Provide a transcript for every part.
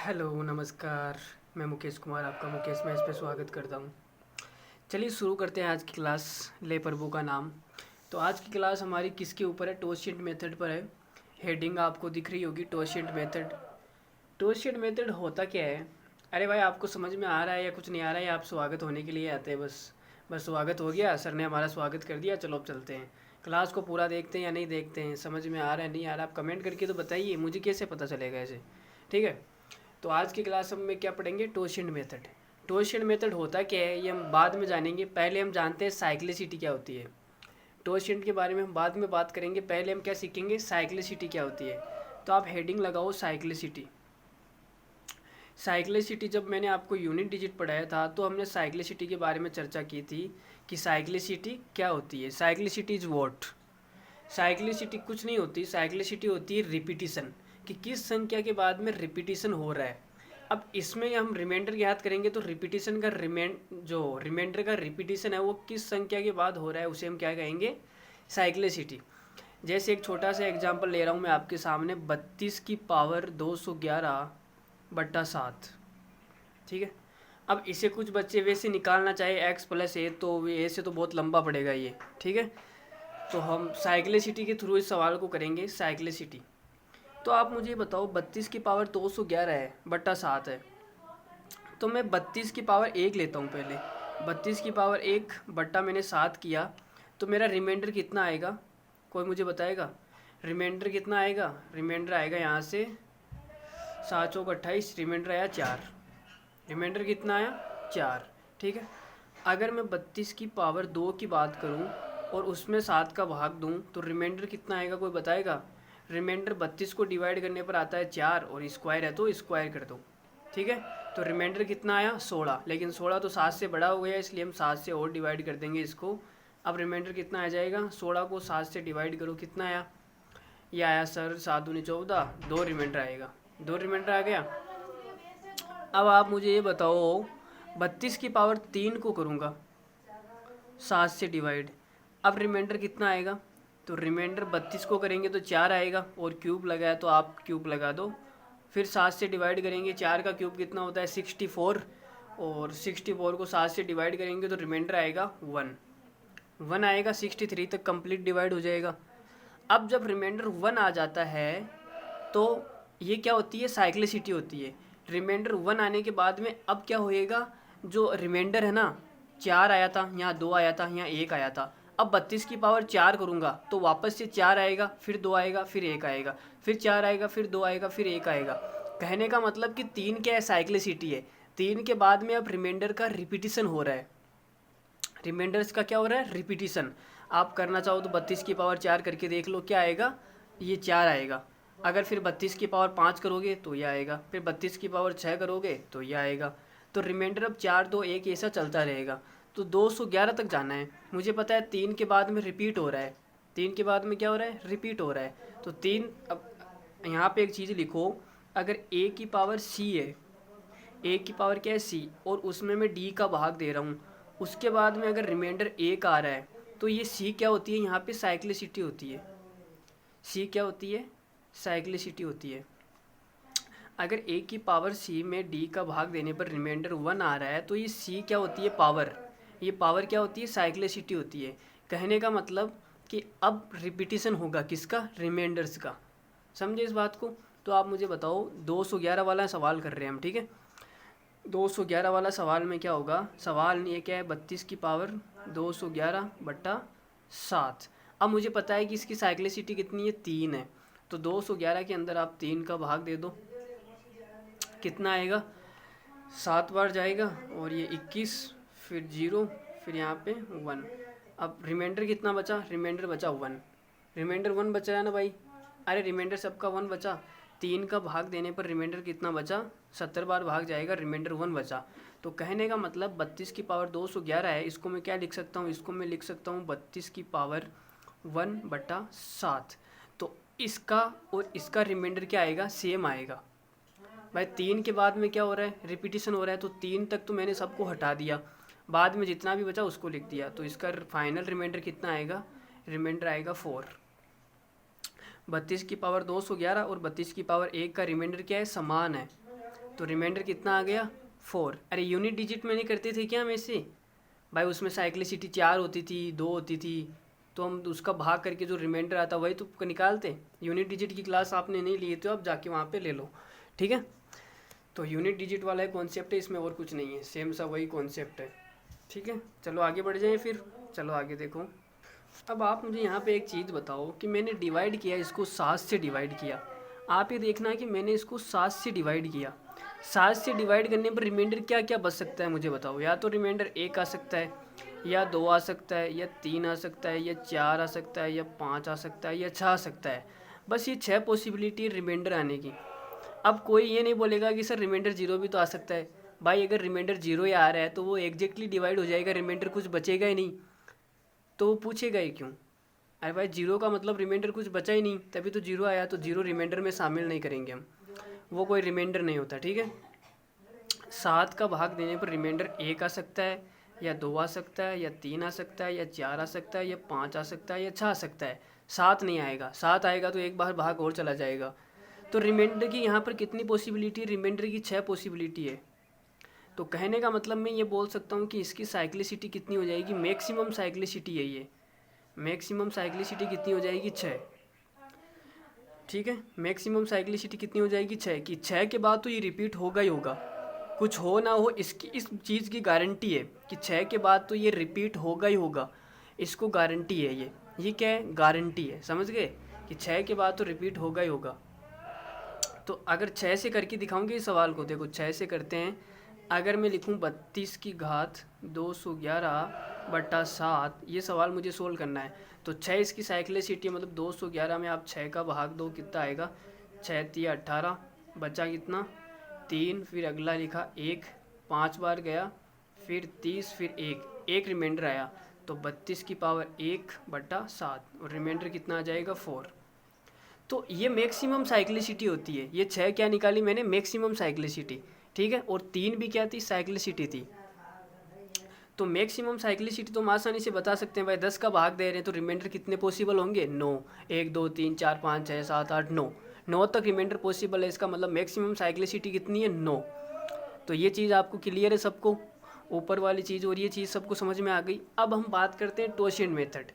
Hello नमस्कार। मैं मुकेश कुमार, आपका मुकेश मैच पे स्वागत करता हूँ। चलिए शुरू करते हैं आज की क्लास। ले प्रभु का नाम। तो आज की क्लास हमारी किसके ऊपर है? टोशिएंट मेथड पर है। हेडिंग आपको दिख रही होगी, टोशिएंट मेथड। टोशिएंट मेथड होता क्या है? अरे भाई, आपको समझ में आ रहा है या कुछ नहीं आ रहा है? आप स्वागत होने के लिए आते हैं बस। बस स्वागत हो गया, सर ने हमारा स्वागत कर दिया, चलो अब चलते हैं। क्लास को पूरा देखते हैं या नहीं देखते हैं, समझ में आ रहा है नहीं आ रहा, आप कमेंट करके तो बताइए, मुझे कैसे पता चलेगा ऐसे। ठीक है। तो आज की क्लास में क्या पढ़ेंगे? टोशिएंट मेथड। टोशिएंट मेथड होता क्या है ये हम बाद में जानेंगे। पहले हम जानते हैं साइक्लिसिटी क्या होती है। टोशिएंट के बारे में हम बाद में बात करेंगे, पहले हम क्या सीखेंगे? साइक्लिसिटी क्या होती है। तो आप हेडिंग लगाओ साइक्लिसिटी। साइक्लिसिटी जब मैंने आपको यूनिट डिजिट पढ़ाया था तो हमने साइक्लिसिटी के बारे में चर्चा की थी कि साइक्लिसिटी क्या होती है। Cyclicity is what? साइक्लिसिटी कुछ नहीं होती, साइक्लिसिटी होती है रिपीटिशन, कि किस संख्या के बाद में रिपीटिशन हो रहा है। अब इसमें हम रिमाइंडर याद करेंगे तो रिपीटिशन का रिमाइंडर का रिपीटिशन है वो किस संख्या के बाद हो रहा है उसे हम क्या कहेंगे? साइक्लिसिटी। जैसे एक छोटा सा एग्जांपल ले रहा हूँ मैं आपके सामने, 32 की पावर 211 बट्टा 7। ठीक है। अब इसे कुछ बच्चे वैसे निकालना चाहे x प्लस ए, तो ए से तो बहुत लंबा पड़ेगा ये। ठीक है। तो हम साइक्लिसिटी के थ्रू इस सवाल को करेंगे, साइक्लिसिटी। तो आप मुझे बताओ, 32 की पावर 211 है बट्टा 7 है, तो मैं 32 की पावर 1 लेता हूँ पहले। 32 की पावर 1 बट्टा मैंने 7 किया, तो मेरा रिमाइंडर कितना आएगा? कोई मुझे बताएगा रिमाइंडर कितना आएगा? रिमाइंडर आएगा यहाँ से 7 चौक 28, रिमाइंडर आया 4। रिमाइंडर कितना आया? 4। ठीक है। अगर मैं 32 की पावर 2 की बात करूं और उसमें 7 का भाग दूं तो रिमाइंडर कितना आएगा? कोई बताएगा? रिमाइंडर 32 को डिवाइड करने पर आता है 4 और स्क्वायर है तो स्क्वायर कर दो। ठीक है। तो रिमाइंडर कितना आया? 16। लेकिन 16 तो 7 से बड़ा हो गया, इसलिए हम 7 से और डिवाइड कर देंगे इसको। अब रिमाइंडर कितना आ जाएगा? 16 को 7 से डिवाइड करो, कितना आया? ये आया सर 7 दूनी 14, 2 रिमाइंडर आएगा। 2 रिमाइंडर आ गया। अब आप मुझे ये बताओ, 32 की पावर 3 को करूँगा 7 से डिवाइड, अब रिमाइंडर कितना आएगा? तो रिमाइंडर 32 को करेंगे तो 4 आएगा, और क्यूब लगाया तो आप क्यूब लगा दो। फिर 7 से डिवाइड करेंगे, 4 का क्यूब कितना होता है? 64, और 64 को 7 से डिवाइड करेंगे तो रिमाइंडर आएगा 1। 1 आएगा, 63 तक कंप्लीट डिवाइड हो जाएगा। अब जब रिमाइंडर 1 आ जाता है तो ये क्या होती है? साइक्लिसिटी होती है। रिमाइंडर 1 आने के बाद में अब क्या होएगा? जो रिमाइंडर है ना, 4 आया था, यहाँ 2 आया था, यहाँ 1 आया था। अब 32 की पावर 4 करूँगा तो वापस से 4 आएगा, फिर 2 आएगा, फिर 1 आएगा, फिर 4 आएगा, फिर 2 आएगा, फिर 1 आएगा। कहने का मतलब कि 3 क्या है? साइक्लिसिटी है। 3 के बाद में अब रिमाइंडर का रिपीटिशन हो रहा है। रिमाइंडर्स का क्या हो रहा है? रिपीटिशन। आप करना चाहो तो 32 की पावर 4 करके देख लो, क्या आएगा? ये 4 आएगा। अगर फिर 32 की पावर 5 करोगे तो ये आएगा, फिर 32 की पावर 6 करोगे तो ये आएगा। तो रिमाइंडर अब 4 2 1 ऐसा चलता रहेगा। तो 211 तक जाना है। मुझे पता है 3 के बाद में रिपीट हो रहा है। 3 के बाद में क्या हो रहा है? रिपीट हो रहा है। तो 3, अब यहाँ पे एक चीज़ लिखो, अगर a की पावर c है, a की पावर क्या है? c, और उसमें मैं d का भाग दे रहा हूँ, उसके बाद में अगर रिमाइंडर 1 आ रहा है तो ये c क्या होती है? यहाँ पे साइक्लिसिटी होती है। c क्या होती है? साइक्लिसिटी होती है। अगर a की पावर c में d का भाग देने पर रिमाइंडर 1 आ रहा है तो ये c क्या होती है? पावर। ये पावर क्या होती है? साइक्लिसिटी होती है। कहने का मतलब कि अब रिपीटिशन होगा किसका? रिमाइंडर्स का। समझे इस बात को? तो आप मुझे बताओ, 211 वाला सवाल कर रहे हैं हम। ठीक है। 211 वाला सवाल में क्या होगा? सवाल ये क्या है? 32 की पावर 211 बट्टा 7। अब मुझे पता है कि इसकी साइक्लिसिटी कितनी है? 3 है। तो 211 के अंदर आप 3 का भाग दे दो, कितना आएगा? 7 बार जाएगा, और ये 21, फिर 0, फिर यहाँ पे 1। अब रिमाइंडर कितना बचा? रिमाइंडर बचा 1। रिमाइंडर 1 बचा है ना भाई? अरे रिमाइंडर सबका 1 बचा। 3 का भाग देने पर रिमाइंडर कितना बचा? 70 बार भाग जाएगा, रिमाइंडर 1 बचा। तो कहने का मतलब 32 की पावर 211 है, इसको मैं क्या लिख सकता हूँ? इसको मैं लिख सकता हूँ 32 की पावर 1 बटा 7। तो इसका और इसका रिमाइंडर क्या आएगा? सेम आएगा। भाई 3 के बाद में क्या हो रहा है? रिपीटिशन हो रहा है। तो 3 तक तो मैंने सबको हटा दिया, बाद में जितना भी बचा उसको लिख दिया। तो इसका फाइनल रिमाइंडर कितना आएगा? रिमाइंडर आएगा 4। 32 की पावर 211 और 32 की पावर 1 का रिमाइंडर क्या है? समान है। तो रिमाइंडर कितना आ गया 4। अरे यूनिट डिजिट में नहीं करते थे क्या हम ऐसे भाई, उसमें साइक्लिसिटी 4 होती थी, 2 होती थी, तो हम उसका भाग करके जो रिमाइंडर आता वही तो निकालते। यूनिट डिजिट की क्लास आपने नहीं ली तो आप जाके वहाँ पे ले लो, ठीक है। तो यूनिट डिजिट वाला एक कॉन्सेप्ट है, इसमें और कुछ नहीं है, सेम सा वही कॉन्सेप्ट है, ठीक है। चलो आगे बढ़ जाएं फिर। चलो आगे देखो। अब आप मुझे यहाँ पे एक चीज़ बताओ कि मैंने डिवाइड किया, इसको 7 से डिवाइड किया। आप ये देखना कि मैंने इसको 7 से डिवाइड किया, 7 से डिवाइड करने पर रिमाइंडर क्या क्या बच सकता है मुझे बताओ। या तो रिमाइंडर 1 आ सकता है, या 2 आ सकता है, या 3 आ सकता है, या 4 आ सकता है, या 5 आ सकता है, या 6 आ सकता है। बस ये 6 पॉसिबिलिटी रिमाइंडर आने की। अब कोई ये नहीं बोलेगा कि सर रिमाइंडर 0 भी तो आ सकता है। भाई अगर रिमाइंडर 0 ही आ रहा है तो वो एग्जैक्टली डिवाइड हो जाएगा, रिमाइंडर कुछ बचेगा ही नहीं, तो वो पूछेगा ही क्यों। अरे भाई 0 का मतलब रिमाइंडर कुछ बचा ही नहीं, तभी तो 0 आया, तो 0 रिमाइंडर में शामिल नहीं करेंगे हम, वो कोई रिमाइंडर नहीं होता, ठीक है। 7 का भाग देने पर रिमाइंडर 1 आ सकता है, या 2 आ सकता है, या 3 आ सकता है, या 4 आ सकता है, या 5 आ सकता है, या 6 आ सकता है। 7 नहीं आएगा, 7 आएगा तो एक बार भाग और चला जाएगा। तो रिमाइंडर की यहाँ पर कितनी पॉसिबिलिटी है, रिमाइंडर की 6 पॉसिबिलिटी है। तो कहने का मतलब मैं ये बोल सकता हूँ कि इसकी साइक्लिसिटी कितनी हो जाएगी, मैक्सिमम साइक्लिसिटी है ये, मैक्सिमम साइक्लिसिटी कितनी हो जाएगी 6, ठीक है। मैक्सिमम साइक्लिसिटी कितनी हो जाएगी 6 की, 6 के बाद तो ये रिपीट होगा ही होगा, कुछ हो ना हो इसकी, इस चीज़ की गारंटी है कि 6 के बाद तो ये रिपीट होगा ही होगा, इसको गारंटी है ये क्या है, गारंटी है, समझ गए कि 6 के बाद तो रिपीट होगा ही होगा। तो अगर 6 से करके दिखाऊंगे इस सवाल को, देखो 6 से करते हैं। अगर मैं लिखूं 32 की घात 211/7, ये सवाल मुझे सोल्व करना है। तो 6 इसकी साइक्लिसिटी मतलब 211 में आप 6 का भाग दो, कितना आएगा, 6 3 18, बचा कितना 3, फिर अगला लिखा 1, 5 बार गया, फिर 30, फिर 1 रिमाइंडर आया, तो 32 की पावर 1/7 और रिमाइंडर कितना आ जाएगा 4। तो ये मैक्सिमम साइक्लिसिटी होती है। ये 6 क्या निकाली मैंने, मैक्सिमम साइक्लिसिटी, ठीक है। और 3 भी क्या थी, साइक्लिसिटी थी। तो मैक्सिमम साइक्लिसिटी तो हम आसानी से बता सकते हैं भाई, 10 का भाग दे रहे हैं तो रिमाइंडर कितने पॉसिबल होंगे, 9, 1 2 3 4 5 6 7 8 9 तक रिमाइंडर पॉसिबल है। इसका मतलब मैक्सिमम साइक्लिसिटी कितनी है, 9। तो ये चीज़ आपको क्लियर है सबको, ऊपर वाली चीज़, और ये चीज़ सबको समझ में आ गई। अब हम बात करते हैं टोशिएंट मेथड।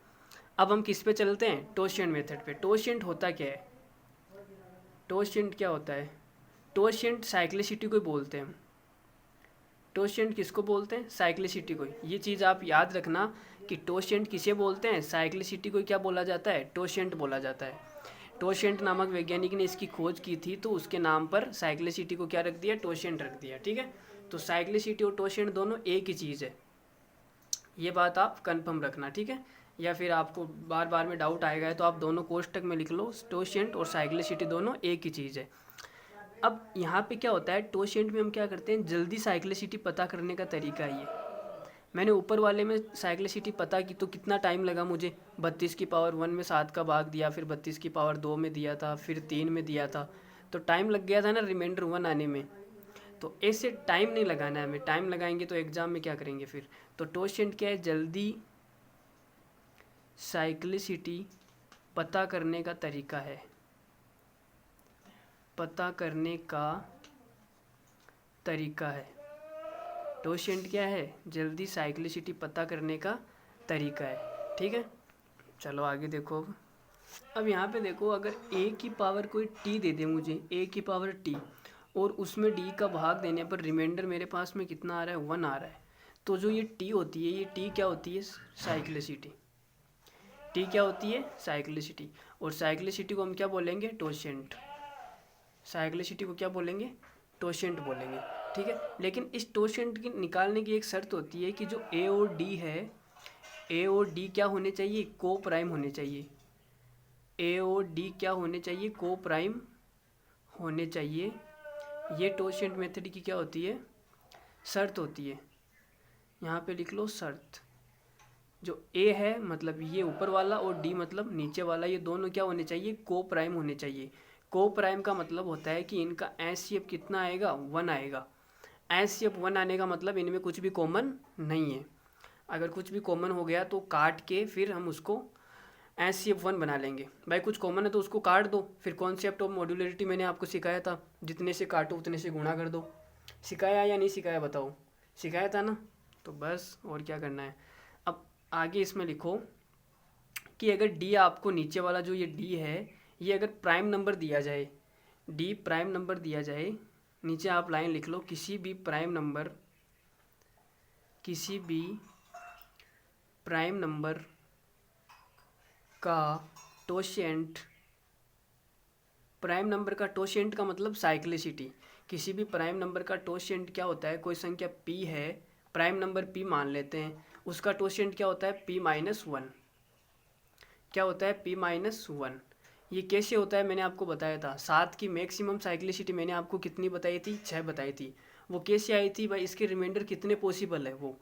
अब हम किस पे चलते हैं, टोशिएंट मेथड पे। टोशिएंट होता क्या है, टोशिएंट क्या होता है, टोशिएंट साइक्लिसिटी को बोलते हैं। टोशिएंट किसको बोलते हैं, साइक्लिसिटी को। ये चीज़ आप याद रखना कि टोशिएंट किसे बोलते हैं, साइक्लिसिटी को क्या बोला जाता है, टोशिएंट बोला जाता है। टोशिएंट नामक वैज्ञानिक ने इसकी खोज की थी, तो उसके नाम पर साइक्लिसिटी को क्या रख दिया, टोशिएंट रख दिया, ठीक है। तो साइक्लिसिटी और टोशिएंट दोनों एक ही चीज़ है, ये बात आप कंफर्म रखना, ठीक है। या फिर आपको बार बार में डाउट आएगा तो आप दोनों कोष्टक में लिख लो, टोशिएंट और साइक्लिसिटी दोनों एक ही चीज़ है। अब यहाँ पे क्या होता है, टोशिएंट में हम क्या करते हैं, जल्दी साइक्लिसिटी पता करने का तरीका है ये। मैंने ऊपर वाले में साइक्लिसिटी पता की तो कितना टाइम लगा मुझे, 32 की पावर 1 में 7 का भाग दिया, फिर 32 की पावर 2 में दिया था, फिर 3 में दिया था, तो टाइम लग गया था ना रिमाइंडर 1 आने में। तो ऐसे टाइम नहीं लगाना है हमें, टाइम लगाएंगे तो एग्ज़ाम में क्या करेंगे फिर। तो टोशिएंट क्या है, जल्दी साइक्लिसिटी पता करने का तरीका है, पता करने का तरीका है। टोशिएंट क्या है, जल्दी साइक्लिसिटी पता करने का तरीका है, ठीक है। चलो आगे देखो। अब यहाँ पे देखो, अगर a की पावर कोई t दे दे मुझे, a की पावर t, और उसमें d का भाग देने पर रिमाइंडर मेरे पास में कितना आ रहा है, 1 आ रहा है। तो जो ये t होती है, ये t क्या होती है, साइक्लिसिटी। t क्या होती है, साइक्लिसिटी। और साइक्लिसिटी को हम क्या बोलेंगे, टोशिएंट। साइक्लिसिटी को क्या बोलेंगे, टोशिएंट बोलेंगे, ठीक है। लेकिन इस टोशिएंट की निकालने की एक शर्त होती है कि जो a और d है, a और d क्या होने चाहिए, को प्राइम होने चाहिए। a और d क्या होने चाहिए, को प्राइम होने चाहिए। ये टोशिएंट मेथड की क्या होती है, शर्त होती है। यहाँ पे लिख लो शर्त। जो a है मतलब ये ऊपर वाला, और d मतलब नीचे वाला, ये दोनों क्या होने चाहिए, को प्राइम होने चाहिए। को प्राइम का मतलब होता है कि इनका एचसीएफ कितना आएगा, 1 आएगा। एचसीएफ 1 आने का मतलब इनमें कुछ भी कॉमन नहीं है। अगर कुछ भी कॉमन हो गया तो काट के फिर हम उसको HCF1 बना लेंगे। भाई कुछ कॉमन है तो उसको काट दो, फिर कॉन्सेप्ट ऑफ मॉड्यूलरिटी मैंने आपको सिखाया था, जितने से काटो उतने से गुणा कर दो। सिखाया या नहीं सिखाया बताओ? सिखाया था ना। तो बस और क्या करना है। अब आगे इसमें लिखो कि अगर डी आपको नीचे वाला जो ये डी है, ये अगर प्राइम नंबर दिया जाए, डी प्राइम नंबर दिया जाए, नीचे आप लाइन लिख लो, किसी भी प्राइम नंबर का टोशेंट, प्राइम नंबर का टोशेंट का मतलब साइक्लिसिटी। किसी भी प्राइम नंबर का टोशेंट क्या होता है, कोई संख्या p है, प्राइम नंबर p मान लेते हैं, उसका टोशेंट क्या होता है p-1। क्या होता है p-1। ये कैसे होता है मैंने आपको बताया था। 7 की मैक्सिमम साइक्लिसिटी मैंने आपको कितनी बताई थी, 6 बताई थी। वो कैसे आई थी भाई, इसके रिमाइंडर कितने पॉसिबल है वो।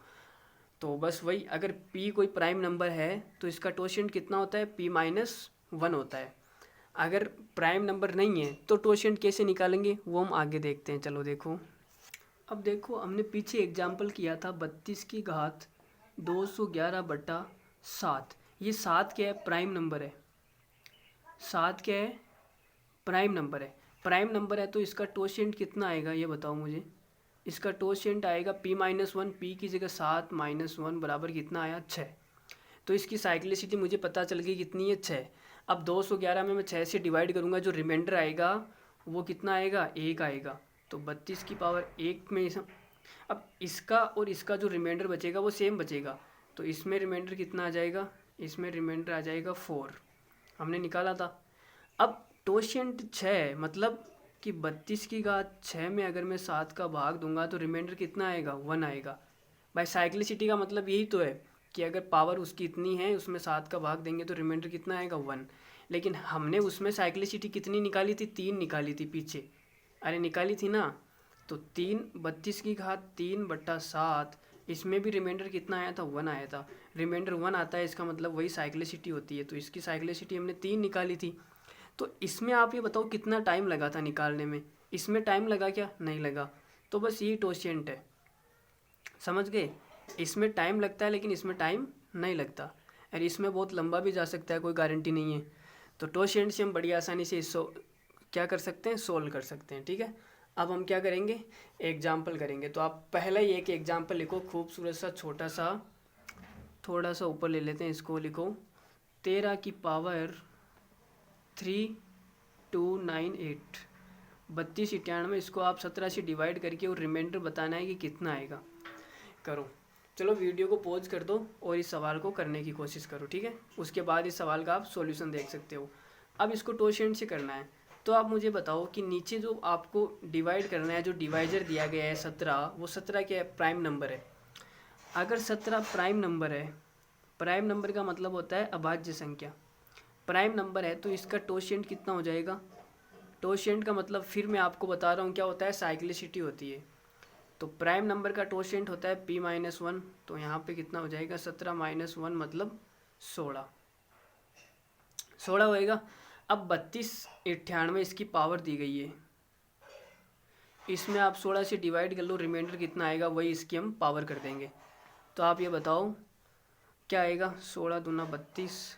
तो बस वही, अगर p कोई प्राइम नंबर है तो इसका टोशेंट कितना होता है p-1 होता है। अगर प्राइम नंबर नहीं है तो टोशेंट कैसे निकालेंगे वो हम आगे देखते हैं। चलो देखो, अब देखो हमने पीछे एग्जाम्पल किया था 32 की घात 211/7। ये 7 क्या है, प्राइम नंबर है। 7 क्या है, प्राइम नंबर है। प्राइम नंबर है तो इसका टोशेंट कितना आएगा ये बताओ मुझे। इसका टोशेंट आएगा p-1, p की जगह 7 -1 बराबर कितना आया, 6। तो इसकी साइक्लिसिटी मुझे पता चल गई कितनी है, 6। अब 211 में मैं 6 से डिवाइड करूँगा, जो रिमाइंडर आएगा वो कितना आएगा, 1 आएगा। तो 32 की पावर 1 में अब इसका और इसका जो रिमाइंडर बचेगा वो सेम बचेगा। तो इसमें रिमाइंडर कितना आ जाएगा, इसमें रिमाइंडर आ जाएगा 4, हमने निकाला था। अब टोशेंट 6 मतलब कि 32 की घात 6 में अगर मैं 7 का भाग दूंगा तो रिमाइंडर कितना आएगा, 1 आएगा। भाई साइक्लिसिटी का मतलब यही तो है कि अगर पावर उसकी इतनी है, उसमें 7 का भाग देंगे तो रिमाइंडर कितना आएगा, 1। लेकिन हमने उसमें साइक्लिसिटी कितनी निकाली थी, 3 निकाली थी पीछे, अरे निकाली थी ना। तो 3 32 की घात 3/7, इसमें भी रिमाइंडर कितना आया था, 1 आया था। रिमाइंडर 1 आता है, इसका मतलब वही साइक्लिसिटी होती है। तो इसकी साइक्लिसिटी हमने 3 निकाली थी। तो इसमें आप ये बताओ कितना टाइम लगा था निकालने में। इसमें टाइम लगा क्या, नहीं लगा। तो बस यही टोशेंट है, समझ गए। इसमें टाइम लगता है लेकिन इसमें टाइम नहीं लगता, और इसमें बहुत लंबा भी जा सकता है, कोई गारंटी नहीं है। तो टोशेंट से हम बड़ी आसानी से क्या कर सकते हैं, सोल्व कर सकते हैं। ठीक है, अब हम क्या करेंगे, एग्जाम्पल करेंगे। तो आप पहले ही एक एग्जाम्पल लिखो, खूबसूरत सा छोटा सा, थोड़ा सा ऊपर ले लेते हैं इसको, लिखो 13 की पावर 3298। 3298, इसको आप 17 से डिवाइड करके और रिमाइंडर बताना है कि कितना आएगा। करो, चलो वीडियो को पॉज कर दो और इस सवाल को करने की कोशिश करो। ठीक है, उसके बाद इस सवाल का आप सॉल्यूशन देख सकते हो। अब इसको टोशेंट से करना है। तो आप मुझे बताओ कि नीचे जो आपको डिवाइड करना है, जो डिवाइजर दिया गया है 17, वो 17 क्या है, प्राइम नंबर है। अगर 17 प्राइम नंबर है, प्राइम नंबर का मतलब होता है अभाज्य संख्या। प्राइम नंबर है तो इसका टोशेंट कितना हो जाएगा। टोशेंट का मतलब फिर मैं आपको बता रहा हूँ क्या होता है, साइक्लिसिटी होती है। तो प्राइम नंबर का टोशेंट होता है p-1। तो यहाँ पे कितना हो जाएगा, 17 - 1 मतलब 16 होएगा। अब 3298 इसकी पावर दी गई है, इसमें आप 16 से डिवाइड कर लो, रिमाइंडर कितना आएगा वही इसकी हम पावर कर देंगे। तो आप ये बताओ क्या आएगा, 16 दूना 32,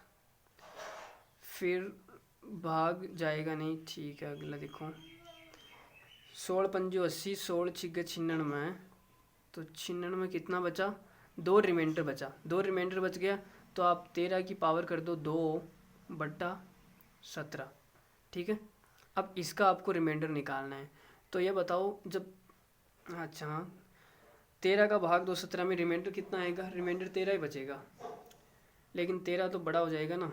फिर भाग जाएगा नहीं, ठीक है। अगला देखो, 16 पंजो 80, 16 छिक्के 96, तो 96 कितना बचा, 2 रिमाइंडर बचा, 2 रिमाइंडर बच गया। तो आप 13 की पावर कर दो 2/17। ठीक है, अब इसका आपको रिमाइंडर निकालना है। तो ये बताओ जब, अच्छा 13 का भाग दो 17 में, रिमाइंडर कितना आएगा, रिमाइंडर 13 ही बचेगा। लेकिन 13 तो बड़ा हो जाएगा ना,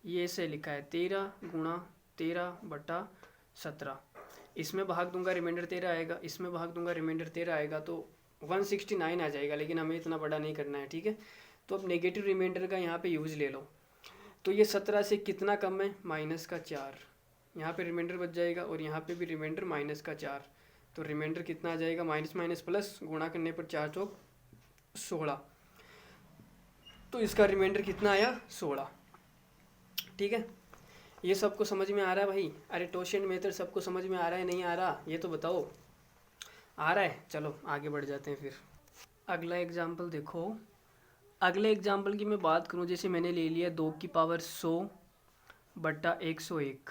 ये ऐसे लिखा है 13 गुणा 13/17। इसमें भाग दूंगा रिमाइंडर 13 आएगा, इसमें भाग दूंगा रिमाइंडर 13 आएगा, तो 169 आ जाएगा। लेकिन हमें इतना बड़ा नहीं करना है। ठीक है, तो अब नेगेटिव रिमाइंडर का यहाँ पे यूज़ ले लो। तो ये 17 से कितना कम है, -4। यहाँ पे रिमाइंडर बच जाएगा और यहाँ पे भी रिमाइंडर -4। तो रिमाइंडर कितना आ जाएगा, माइनस माइनस प्लस, गुणा करने पर 4 चौक 16। तो इसका रिमाइंडर कितना आया, 16। ठीक है, ये सबको समझ में आ रहा है भाई। अरे टोशेंट मेथड सबको समझ में आ रहा है, नहीं आ रहा, ये तो बताओ। आ रहा है, चलो आगे बढ़ जाते हैं फिर। अगला एग्जाम्पल देखो, अगले एग्जाम्पल की मैं बात करूँ, जैसे मैंने ले लिया 2 की पावर 100 बटा 101,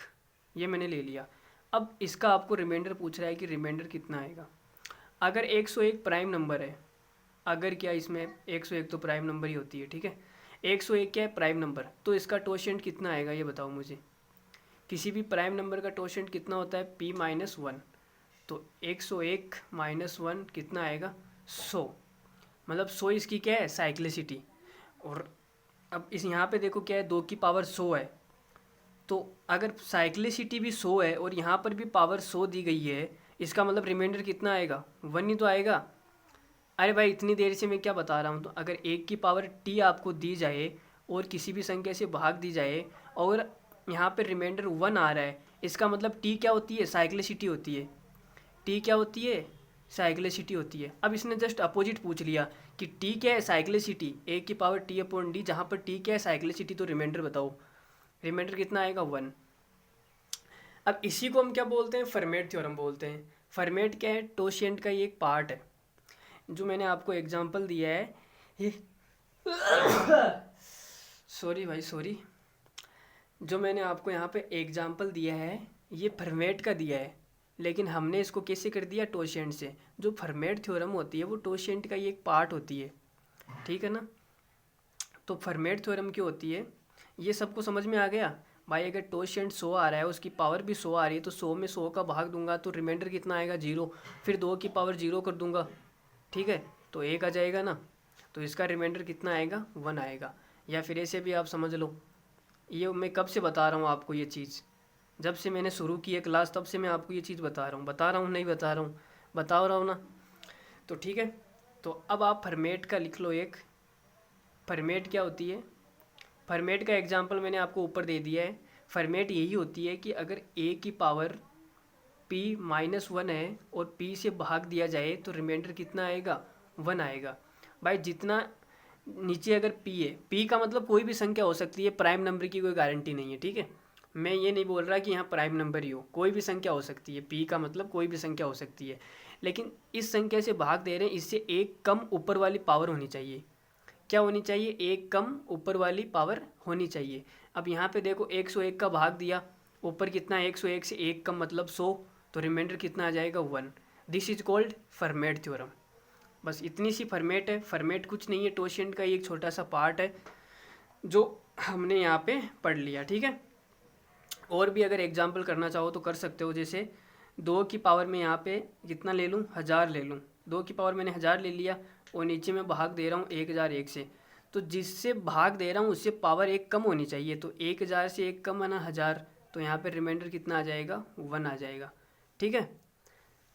ये मैंने ले लिया। अब इसका आपको रिमाइंडर पूछ रहा है कि रिमाइंडर कितना आएगा। अगर 101 प्राइम नंबर है, अगर क्या इसमें 101 तो प्राइम नंबर ही होती है, ठीक है, 101 क्या है प्राइम नंबर, तो इसका टोशेंट कितना आएगा ये बताओ मुझे। किसी भी प्राइम नंबर का टोशेंट कितना होता है, p-1। तो 101 माइनस 1 कितना आएगा, 100, मतलब 100 इसकी क्या है, साइक्लिसिटी। और अब इस यहाँ पे देखो क्या है, 2 की पावर 100 है, तो अगर साइक्लिसिटी भी 100 है और यहाँ पर भी पावर 100 दी गई है, इसका मतलब रिमाइंडर कितना आएगा, 1 ही तो आएगा। अरे भाई इतनी देर से मैं क्या बता रहा हूँ, तो अगर 1 की पावर t आपको दी जाए और किसी भी संख्या से भाग दी जाए और यहाँ पे रिमाइंडर 1 आ रहा है, इसका मतलब t क्या होती है, साइक्लिसिटी होती है। t क्या होती है, साइक्लिसिटी होती है। अब इसने जस्ट अपोजिट पूछ लिया कि t क्या है, साइक्लिसिटी, 1 की पावर t अपॉन डी, जहाँ पर t क्या है, साइक्लिसिटी, तो रिमाइंडर बताओ, रिमाइंडर कितना आएगा, 1। अब इसी को हम क्या बोलते हैं, फर्मेट थ्योरम बोलते हैं। फर्मेट क्या है, टोशिएंट का ये एक पार्ट है। जो मैंने आपको एग्जांपल दिया है ये सॉरी भाई सॉरी, जो मैंने आपको यहाँ पे एग्जांपल दिया है ये फर्मेट का दिया है, लेकिन हमने इसको कैसे कर दिया, टोशिएंट से। जो फर्मेट थ्योरम होती है वो टोशिएंट का ये एक पार्ट होती है, ठीक है ना। तो फर्मेट थ्योरम क्यों होती है, ये सबको समझ में आ गया भाई। अगर टोशिएंट 100 आ रहा है, उसकी पावर भी 100 आ रही है, तो 100 में 100 का भाग दूंगा तो रिमाइंडर कितना आएगा, 0। फिर 2 की पावर 0 कर दूंगा, ठीक है, तो 1 आ जाएगा ना, तो इसका रिमाइंडर कितना आएगा, 1 आएगा। या फिर ऐसे भी आप समझ लो, ये मैं कब से बता रहा हूँ आपको ये चीज़, जब से मैंने शुरू की है क्लास तब से मैं आपको ये चीज़ बता रहा हूँ नहीं बता रहा हूँ, बता रहा हूँ ना। तो ठीक है, तो अब आप फर्मेट का लिख लो एक। फर्मेट क्या होती है, फर्मेट का एग्जाम्पल मैंने आपको ऊपर दे दिया है। फर्मेट यही होती है कि अगर a की पावर p-1 है और p से भाग दिया जाए तो रिमाइंडर कितना आएगा, 1 आएगा। भाई जितना नीचे अगर p है, p का मतलब कोई भी संख्या हो सकती है, प्राइम नंबर की कोई गारंटी नहीं है, ठीक है। मैं ये नहीं बोल रहा कि यहाँ प्राइम नंबर ही हो, कोई भी संख्या हो सकती है, p का मतलब कोई भी संख्या हो सकती है, लेकिन इस संख्या से भाग दे रहे हैं, इससे एक कम ऊपर वाली पावर होनी चाहिए। क्या होनी चाहिए, एक कम ऊपर वाली पावर होनी चाहिए। अब यहाँ पे देखो 101 का भाग दिया, ऊपर कितना है, 101 से एक कम मतलब 100, तो रिमाइंडर कितना आ जाएगा, 1। This is called format theorem. बस इतनी सी फर्मेट है। फर्मेट कुछ नहीं है, टोशिएंट का एक छोटा सा पार्ट है जो हमने यहाँ पे पढ़ लिया, ठीक है। और भी अगर एग्जाम्पल करना चाहो तो कर सकते हो, जैसे 2 की पावर में यहाँ पे कितना ले लूँ, 1000 ले लूँ। 2 की पावर मैंने 1000 ले लिया और नीचे में भाग दे रहा हूँ 1001 से, तो जिससे भाग दे रहा हूँ उससे पावर एक कम होनी चाहिए, तो 1000 से एक कम है ना 1000, तो यहाँ पे रिमाइंडर कितना आ जाएगा, 1 आ जाएगा, ठीक है।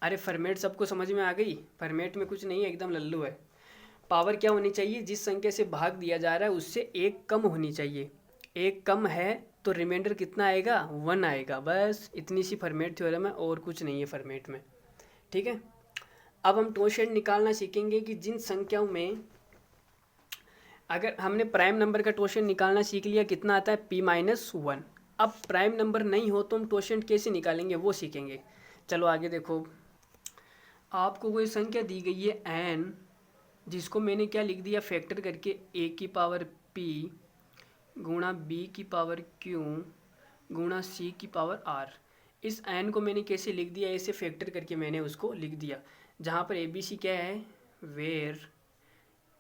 अरे फर्मेट सबको समझ में आ गई, फर्मेट में कुछ नहीं है, एकदम लल्लू है। पावर क्या होनी चाहिए, जिस संख्या से भाग दिया जा रहा है उससे एक कम होनी चाहिए, एक कम है तो रिमाइंडर कितना आएगा, 1 आएगा। बस इतनी सी फर्मेट थ्योरम है, और कुछ नहीं है फर्मेट में, ठीक है। अब हम टोशिएंट निकालना सीखेंगे कि जिन संख्याओं में, अगर हमने प्राइम नंबर का टोशिएंट निकालना सीख लिया, कितना आता है, p-1। अब प्राइम नंबर नहीं हो तो हम टोशिएंट कैसे निकालेंगे वो सीखेंगे। चलो आगे देखो, आपको कोई संख्या दी गई है n, जिसको मैंने क्या लिख दिया, फैक्टर करके a की पावर p गुणा b की पावर q गुणा c की पावर r। इस n को मैंने कैसे लिख दिया, ऐसे फैक्टर करके मैंने उसको लिख दिया, जहाँ पर ABC क्या है, वेयर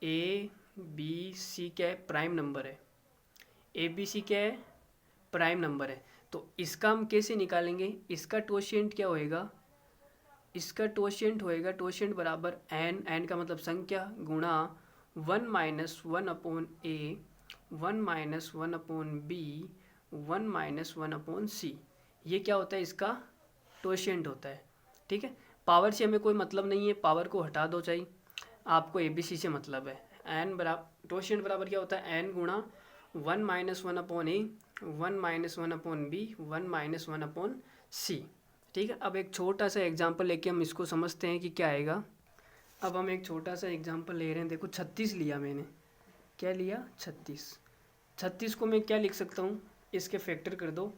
ABC क्या है, प्राइम नंबर है, ABC क्या है, प्राइम नंबर है। तो इसका हम कैसे निकालेंगे, इसका टोशिएंट क्या होएगा, इसका टोशिएंट होएगा, टोशिएंट बराबर n का मतलब संख्या, गुणा 1 - 1 upon a, 1 - 1 upon b, 1 - 1 upon c। ये क्या होता है, इसका टोशिएंट होता है, ठीक है। पावर से हमें कोई मतलब नहीं है, पावर को हटा दो चाहिए, आपको ABC से मतलब है। n बराबर, टोशिएंट बराबर क्या होता है, n गुणा 1 - 1 upon a, 1 - 1 upon b, 1 - 1 upon c, ठीक है। अब एक छोटा सा एग्जांपल लेके हम इसको समझते हैं कि क्या आएगा। अब हम एक छोटा सा एग्जांपल ले रहे हैं, देखो 36 लिया मैंने, क्या लिया, 36 को मैं क्या लिख सकता हूँ, इसके फैक्टर कर दो,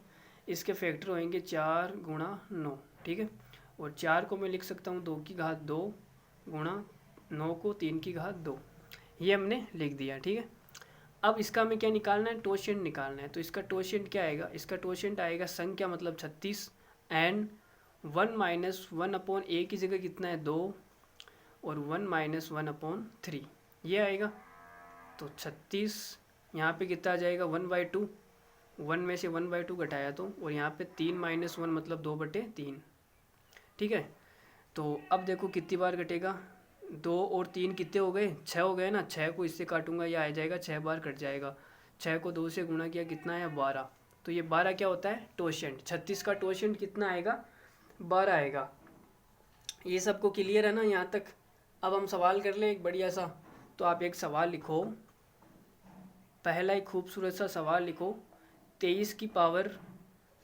इसके फैक्टर होंगे 4 गुणा 9, ठीक है। और 4 को मैं लिख सकता हूँ 2 की घात 2 गुणा 9 को 3 की घात 2। ये हमने लिख दिया, ठीक है। अब इसका हमें क्या निकालना है, टोशेंट निकालना है। तो इसका टोशेंट क्या आएगा, इसका टोशेंट आएगा संख्या मतलब 36 एंड 1 माइनस 1 अपॉन ए की जगह कितना है 2 और 1 माइनस 1/3 ये आएगा। तो 36 यहाँ पे कितना आ जाएगा 1/2, 1 में से 1/2 घटाया तो, और यहाँ पे 3 माइनस 1 मतलब 2/3, ठीक है। तो अब देखो कितनी बार घटेगा, 2 और 3 कितने हो गए, 6 हो गए ना। 6 को इससे काटूंगा ये आ जाएगा 6 बार कट जाएगा। 6 को 2 से गुणा किया कितना है 12। तो ये 12 क्या होता है टोशेंट। 36 का टोशेंट कितना आएगा 12 आएगा। ये सबको क्लियर है ना यहाँ तक। अब हम सवाल कर लें एक बढ़िया सा। तो आप एक सवाल लिखो, पहला एक खूबसूरत सा सवाल लिखो, 23 की पावर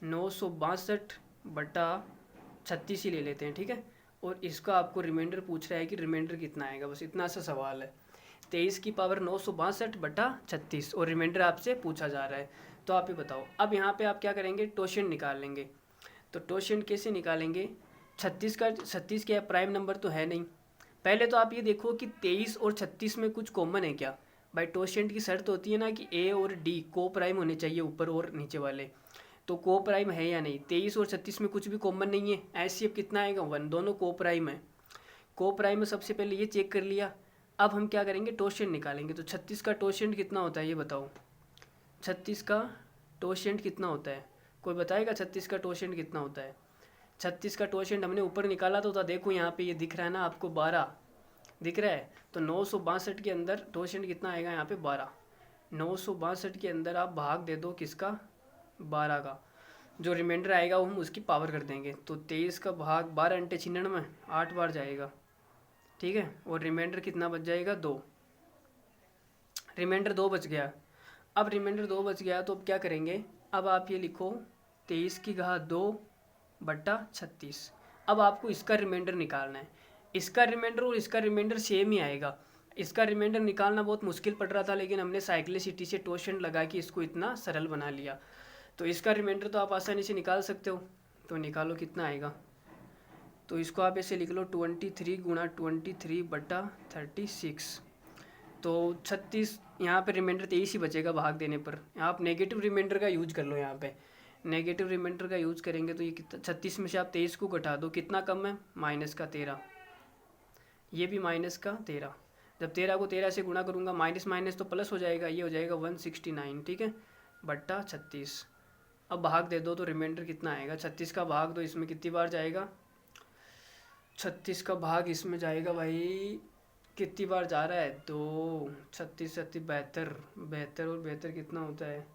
962 बटा 36 ही ले लेते हैं, ठीक है। और इसका आपको रिमाइंडर पूछ रहा है कि रिमाइंडर कितना आएगा, बस इतना सा सवाल है। 23 की पावर 962 बटा 36 और रिमाइंडर आपसे पूछा जा रहा है। तो आप ही बताओ। अब यहाँ पे आप क्या करेंगे, टोशेंट निकाल लेंगे। तो टोशेंट कैसे निकालेंगे, 36 क्या प्राइम नंबर तो है नहीं। पहले तो आप ये देखो कि 23 और 36 में कुछ कॉमन है क्या। भाई टोशेंट की शर्त होती है ना कि ए और डी को प्राइम होने चाहिए, ऊपर और नीचे वाले। तो को प्राइम है या नहीं, 23 और 36 में कुछ भी कॉमन नहीं है। एचसीएफ कितना आएगा 1, दोनों को प्राइम है। को प्राइम में सबसे पहले ये चेक कर लिया। अब हम क्या करेंगे, टोशेंट निकालेंगे। तो 36 का टोशेंट कितना होता है ये बताओ, 36 का टोशेंट कितना होता है, कोई बताएगा 36 का टोशेंट कितना होता है। 36 का टोशेंट हमने ऊपर निकाला तो था, देखो यहाँ पे ये दिख रहा है ना आपको 12 दिख रहा है। तो 962 के अंदर टोशेंट कितना आएगा यहाँ पे 12। 962 के अंदर आप भाग दे दो किसका 12 का, जो रिमाइंडर आएगा वो हम उसकी पावर कर देंगे। तो 23 का भाग 12 अंटे 96 8 बार जाएगा, ठीक है। और रिमाइंडर कितना बच जाएगा 2, रिमाइंडर 2 बच गया। अब रिमाइंडर 2 बच गया तो अब क्या करेंगे, अब आप ये लिखो 23 की घात 2 बटा 36। अब आपको इसका रिमाइंडर निकालना है। इसका रिमाइंडर और इसका रिमाइंडर सेम ही आएगा। इसका रिमाइंडर निकालना बहुत मुश्किल पड़ रहा था, लेकिन हमने साइक्लिसिटी से टोशेंट लगा के इसको इतना सरल बना लिया। तो इसका रिमाइंडर तो आप आसानी से निकाल सकते हो। तो निकालो कितना आएगा। तो इसको आप ऐसे लिख लो 23 गुणा 23 बटा 36। तो 36 यहाँ पे रिमाइंडर 23 ही बचेगा भाग देने पर। आप नेगेटिव रिमाइंडर का यूज कर लो। यहाँ पे नेगेटिव रिमाइंडर का यूज करेंगे तो ये कितना, 36 में से आप 23 को घटा दो कितना कम है माइनस का 13, ये भी माइनस का 13। जब 13 को 13 से गुणा करूँगा माइनस माइनस तो प्लस हो जाएगा, ये हो जाएगा 169, ठीक है, बट्टा 36। अब भाग दे दो तो रिमाइंडर कितना आएगा, 36 का भाग दो इसमें कितनी बार जाएगा, 36 का भाग इसमें जाएगा भाई कितनी बार जा रहा है 2, 36 36 72, 72 और 72 कितना होता है,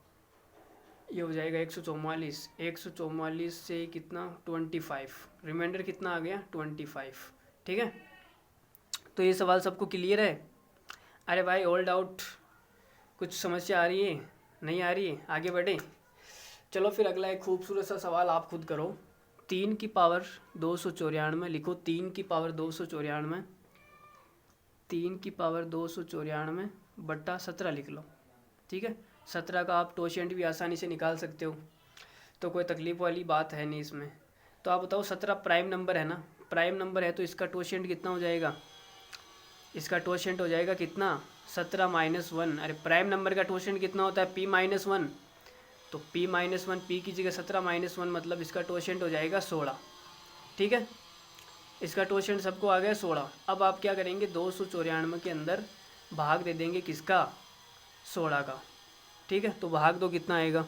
ये हो जाएगा 144। 144 से कितना 25, रिमाइंडर कितना आ गया 25, ठीक है। तो ये सवाल सबको क्लियर है। अरे भाई ओल्ड आउट, कुछ समस्या आ रही है नहीं आ रही है, आगे बढ़े। चलो फिर अगला एक खूबसूरत सा सवाल आप खुद करो। 3 की पावर 294 लिखो, 3 की पावर 294, 3 की पावर 294 बट्टा 17 लिख लो, ठीक है। 17 का आप टोशेंट भी आसानी से निकाल सकते हो, तो कोई तकलीफ वाली बात है नहीं इसमें। तो आप बताओ 17 प्राइम नंबर है ना, प्राइम नंबर है तो इसका टोशेंट कितना हो जाएगा, इसका टोशेंट हो जाएगा कितना 17 माइनस 1। अरे प्राइम नंबर का टोशेंट कितना होता है p-1, तो p-1 p की जगह 17 माइनस 1 मतलब इसका टोशेंट हो जाएगा 16, ठीक है। इसका टोशेंट सबको आ गया 16। अब आप क्या करेंगे 294 के अंदर भाग दे देंगे किसका 16 का, ठीक है। तो भाग दो कितना आएगा,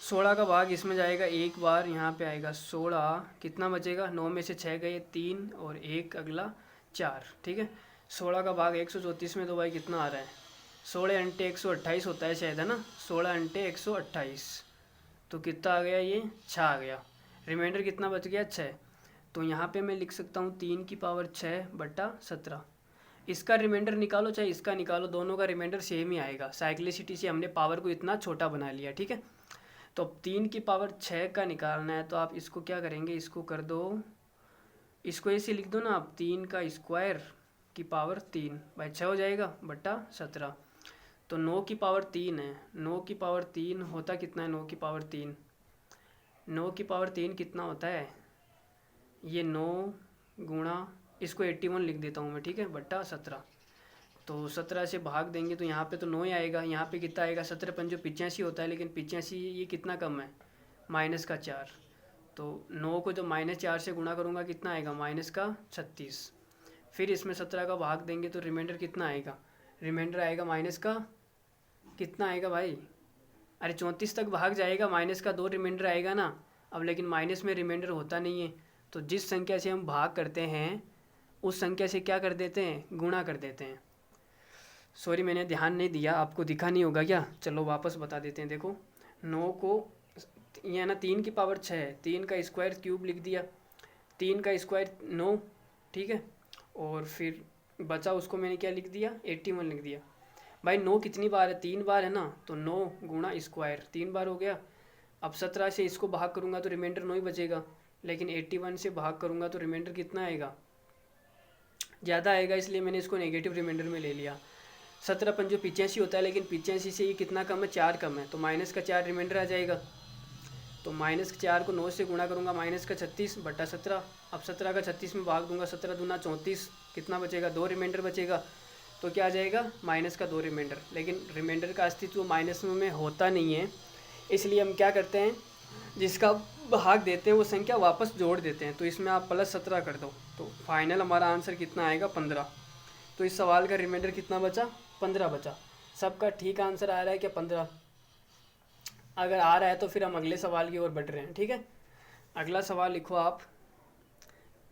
16 का भाग इसमें जाएगा एक बार, यहाँ पे आएगा 16, कितना बचेगा 9 में से 6 गए 3 और 1 अगला 4, ठीक है। 16 का भाग 134 में तो भाई कितना आ रहा है 16 अंटे 128 होता है शायद, है ना, 16 अंटे 128, तो कितना आ गया ये 6 आ गया। रिमाइंडर कितना बच गया 6। तो यहाँ पे मैं लिख सकता हूँ 3 की पावर 6 बटा 17। इसका रिमाइंडर निकालो चाहे इसका निकालो, दोनों का रिमाइंडर सेम ही आएगा। साइक्लिसिटी से हमने पावर को इतना छोटा बना लिया, ठीक है। तो अब 3 की पावर 6 का निकालना है, तो आप इसको क्या करेंगे, इसको कर दो, इसको ऐसे लिख दो ना आप, 3 का स्क्वायर की पावर 3 भाई 6 हो जाएगा बट्टा 17। तो 9 की पावर 3 है, 9 की पावर 3 होता कितना है, 9 की पावर 3, 9 की पावर 3 कितना होता है, ये 9 गुणा, इसको 81 लिख देता हूँ मैं, ठीक है, बट्टा 17। तो 17 से भाग देंगे तो यहाँ पे तो 9 ही आएगा। यहाँ पे कितना आएगा, 17 पंजो 85 होता है, लेकिन 85 ये कितना कम है, माइनस का 4। तो 9 को जब -4 से गुणा करूँगा कितना आएगा, माइनस का 36। फिर इसमें 17 का भाग देंगे तो रिमाइंडर कितना आएगा, रिमाइंडर आएगा माइनस का कितना आएगा भाई, अरे 34 तक भाग जाएगा, माइनस का 2 रिमाइंडर आएगा ना। अब लेकिन माइनस में रिमाइंडर होता नहीं है, तो जिस संख्या से हम भाग करते हैं उस संख्या से क्या कर देते हैं, गुणा कर देते हैं। सॉरी मैंने ध्यान नहीं दिया, आपको दिखा नहीं होगा क्या, चलो वापस बता देते हैं। देखो 9 को ये ना 3 की पावर 6 है, 3 का स्क्वायर क्यूब लिख दिया, 3 का स्क्वायर 9, ठीक है। और फिर बचा उसको मैंने क्या लिख दिया, 81 लिख दिया। भाई 9 कितनी बार है, 3 बार है ना, तो 9 गुणा स्क्वायर 3 बार हो गया। अब 17 से इसको भाग करूँगा तो रिमाइंडर 9 ही बचेगा, लेकिन 81 से भाग करूँगा तो रिमाइंडर कितना आएगा, ज़्यादा आएगा, इसलिए मैंने इसको नेगेटिव रिमाइंडर में ले लिया। 17 पंजो 85 होता है, लेकिन 85 से ये कितना कम है, 4 कम है, तो माइनस का 4 रिमाइंडर आ जाएगा। तो माइनस के 4 को 9 से गुणा करूँगा, माइनस का 36 बटा 17। अब 17 का 36 में भाग दूंगा, 17 दूना 34, कितना बचेगा, 2 रिमाइंडर बचेगा। तो क्या आ जाएगा, माइनस का 2 रिमाइंडर। लेकिन रिमाइंडर का अस्तित्व माइनस में होता नहीं है, इसलिए हम क्या करते हैं, जिसका भाग देते हैं वो संख्या वापस जोड़ देते हैं। तो इसमें आप +17 कर दो, तो फाइनल हमारा आंसर कितना आएगा, 15। तो इस सवाल का रिमाइंडर कितना बचा, 15 बचा। सबका ठीक आंसर आ रहा है क्या, 15? अगर आ रहा है तो फिर हम अगले सवाल की ओर बढ़ रहे हैं, ठीक है। अगला सवाल लिखो आप।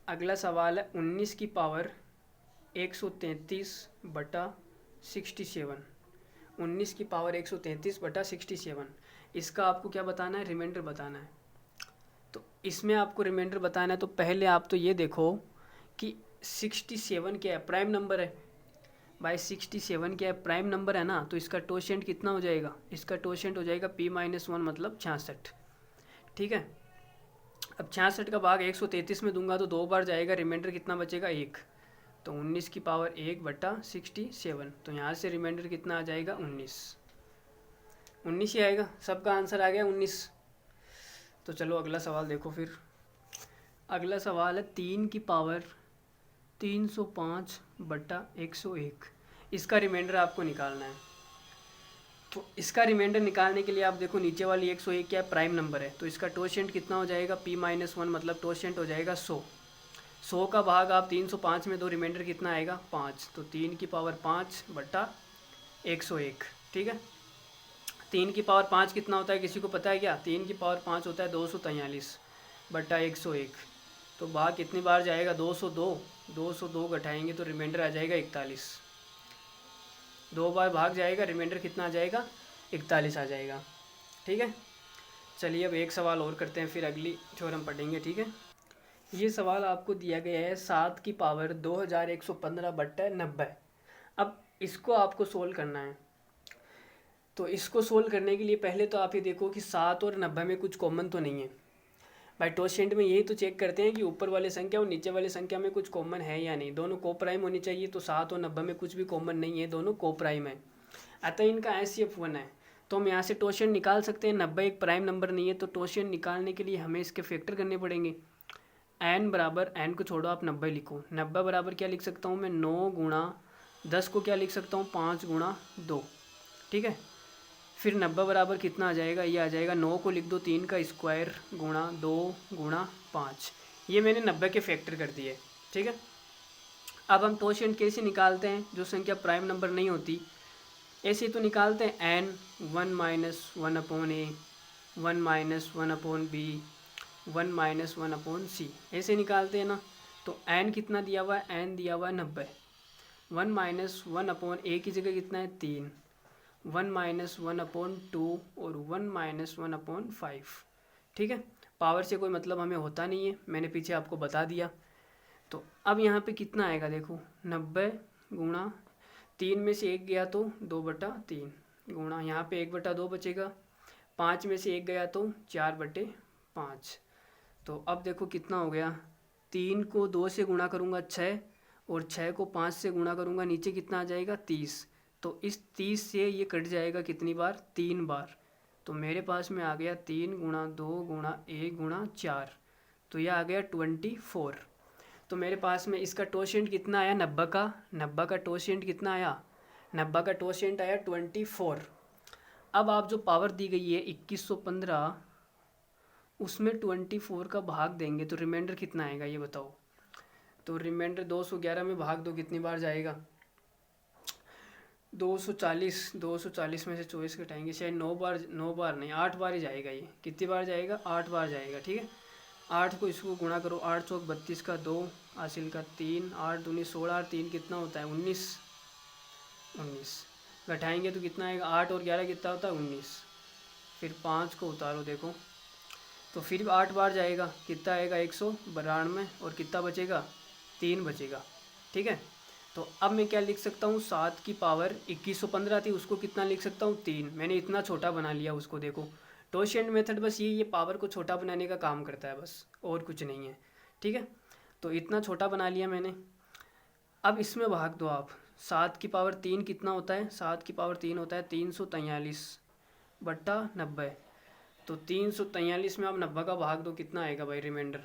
अगला सवाल है 19 की पावर 133 बटा 67। 19 की पावर 133 बटा 67, इसका आपको क्या बताना है, रिमाइंडर बताना है। तो इसमें आपको रिमाइंडर बताना है, तो पहले आप तो ये देखो कि 67 क्या है, प्राइम नंबर है भाई। 67 क्या है, प्राइम नंबर है ना, तो इसका टोशेंट कितना हो जाएगा, इसका टोशेंट हो जाएगा p-1 मतलब 66, ठीक है। अब 66 का भाग 133 में दूंगा तो 2 बार जाएगा, रिमाइंडर कितना बचेगा, 1। तो 19 की पावर 1 बटा 67, तो यहाँ से रिमाइंडर कितना आ जाएगा, 19 ही आएगा। सबका आंसर आ गया 19। तो चलो अगला सवाल देखो फिर। अगला सवाल है 3 की पावर 305 बटा 101, इसका रिमाइंडर आपको निकालना है। तो इसका रिमाइंडर निकालने के लिए आप देखो नीचे वाली 101 क्या है, प्राइम नंबर है, तो इसका टोशेंट कितना हो जाएगा, p-1 मतलब टोशेंट हो जाएगा 100। 100 का भाग आप 305 में दो, रिमाइंडर कितना आएगा, 5। तो 3 की पावर 5 बटा 101, ठीक है। 3 की पावर 5 कितना होता है, किसी को पता है क्या, 3 की पावर 5 होता है 243 बटा 101। तो भाग कितनी बार जाएगा, 202। 202 घटाएंगे तो रिमाइंडर आ जाएगा 41। 2 बार भाग जाएगा, रिमाइंडर कितना आ जाएगा, 41 आ जाएगा, ठीक है। चलिए अब एक सवाल और करते हैं, फिर अगली थ्योरम पढ़ेंगे, ठीक है। ये सवाल आपको दिया गया है 7 की पावर 2115 बटा 90। अब इसको आपको सोल्व करना है। तो इसको सोल्व करने के लिए पहले तो आप ये देखो कि 7 और 90 में कुछ कॉमन तो नहीं है भाई। टोशेंट में यही तो चेक करते हैं कि ऊपर वाले संख्या और नीचे वाले संख्या में कुछ कॉमन है या नहीं, दोनों को प्राइम होनी चाहिए। तो 7 और 90 में कुछ भी कॉमन नहीं है, दोनों को प्राइम है, अतः इनका HCF 1 है। तो हम यहाँ से टोशेंट निकाल सकते हैं। 90 एक प्राइम नंबर नहीं है, तो टोशेंट निकालने के लिए हमें इसके फैक्टर करने पड़ेंगे। n बराबर, n को छोड़ो आप 90 लिखो। 90 बराबर क्या लिख सकता हूँ मैं, 9 गुणा 10 को क्या लिख सकता हूँ, 5 गुणा 2, ठीक है। फिर 90 बराबर कितना आ जाएगा, ये आ जाएगा 9 को लिख दो 3 का स्क्वायर गुणा 2 गुणा 5। ये मैंने 90 के फैक्टर कर दिए, ठीक है। अब हम टोशेंट कैसे निकालते हैं, जो संख्या प्राइम नंबर नहीं होती, ऐसे ही तो निकालते हैं। n 1 - 1/a, 1 - 1/b, 1 - 1/c, ऐसे निकालते हैं ना। तो n कितना दिया हुआ है, n दिया हुआ है 90। 1 - 1/a की जगह कितना है, 3। 1 - 1/2 और 1 - 1/5, ठीक है। पावर से कोई मतलब हमें होता नहीं है, मैंने पीछे आपको बता दिया। तो अब यहाँ पे कितना आएगा देखो, 90 गुणा 3 में से 1 गया तो 2/3 गुणा यहाँ पे 1/2 बचेगा, 5 में से 1 गया तो 4/5। तो अब देखो कितना हो गया, 3 को 2 से गुणा करूँगा 6, और 6 को 5 से गुणा करूँगा, नीचे कितना आ जाएगा, 30। तो इस 30 से ये कट जाएगा कितनी बार, 3 बार। तो मेरे पास में आ गया 3 गुणा 2 गुणा 1 गुणा 4, तो यह आ गया 24। तो मेरे पास में इसका टोशेंट कितना आया, 90 का टोशेंट कितना आया, 90 का टोशेंट आया 24। अब आप जो पावर दी गई है 2115, उसमें 24 का भाग देंगे तो रिमाइंडर कितना आएगा ये बताओ। तो रिमाइंडर 211 में भाग दो कितनी बार जाएगा, 240 में से 24 घटाएंगे, शायद 9 बार नहीं 8 बार ही जाएगा। ये कितनी बार जाएगा, 8 बार जाएगा। ठीक है, 8 को इसको गुणा करो, 8 चौक 32 का 2, हासिल का 3, 8 दूनी 16 और 3 कितना होता है 19 घटाएंगे तो कितना आएगा, 8 और 11 कितना होता है 19। फिर 5 को उतारो देखो तो फिर 8 बार जाएगा, कितना आएगा 192 और कितना बचेगा 3 बचेगा। ठीक है, तो अब मैं क्या लिख सकता हूँ, 7 की पावर 2115 थी उसको कितना लिख सकता हूँ 3। मैंने इतना छोटा बना लिया उसको। देखो टोशेंट मेथड बस ये पावर को छोटा बनाने का काम करता है बस, और कुछ नहीं है। ठीक है, तो इतना छोटा बना लिया मैंने। अब इसमें भाग दो आप, 7 की पावर 3 कितना होता है, 7 की पावर 3 होता है 343 बट्टा 90। तो 343 में आप 90 का भाग दो, कितना आएगा भाई रिमाइंडर,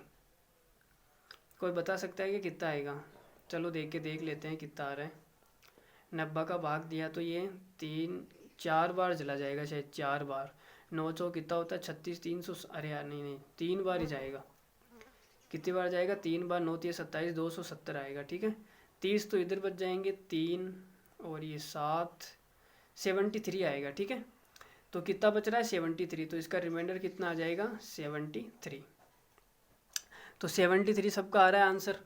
कोई बता सकता है कि कितना आएगा। चलो देख लेते हैं कितना आ रहा है। 90 का भाग दिया तो ये 4 बार चला जाएगा, शायद 4 बार। 9 चौ कितना होता है 36, 300, अरे यार नहीं 3 बार ही जाएगा। कितनी बार जाएगा, 3 बार, 9 3 27, 270 आएगा। ठीक है, 30 तो इधर बच जाएंगे 3 और ये 7, 73 आएगा। ठीक है, तो कितना बच रहा है 73, तो इसका रिमाइंडर कितना आ जाएगा 73। तो 73 सबका आ रहा है आंसर।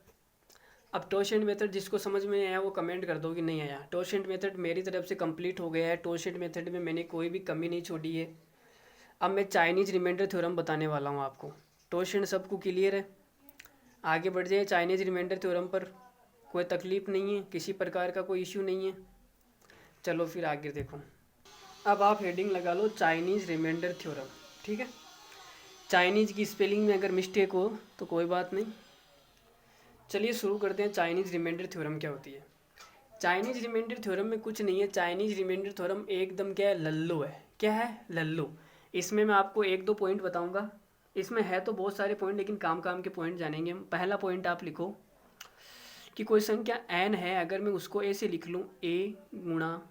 अब टोशेंट मेथड जिसको समझ में आया वो कमेंट कर दो कि नहीं आया। टोशेंट मेथड मेरी तरफ से कंप्लीट हो गया है। टोशेंट मेथड में मैंने कोई भी कमी नहीं छोड़ी है। अब मैं चाइनीज़ रिमाइंडर थ्योरम बताने वाला हूँ आपको। टोशेंट सबको क्लियर है, आगे बढ़ जाए चाइनीज़ रिमाइंडर थ्योरम पर। कोई तकलीफ़ नहीं है, किसी प्रकार का कोई इश्यू नहीं है। चलो फिर आगे देखो। अब आप हेडिंग लगा लो चाइनीज़ रिमाइंडर थ्योरम। ठीक है, चाइनीज़ की स्पेलिंग में अगर मिस्टेक हो तो कोई बात नहीं। चलिए शुरू करते हैं। चाइनीज़ रिमाइंडर थ्योरम क्या होती है। चाइनीज़ रिमाइंडर थ्योरम में कुछ नहीं है। चाइनीज़ रिमाइंडर थ्योरम एकदम क्या है, लल्लू है। क्या है, लल्लू। इसमें मैं आपको 1-2 पॉइंट बताऊंगा। इसमें है तो बहुत सारे पॉइंट, लेकिन काम काम के पॉइंट जानेंगे हम। पहला पॉइंट आप लिखो कि कोई संख्या n है, अगर मैं उसको ऐसे लिख लूँ a गुणा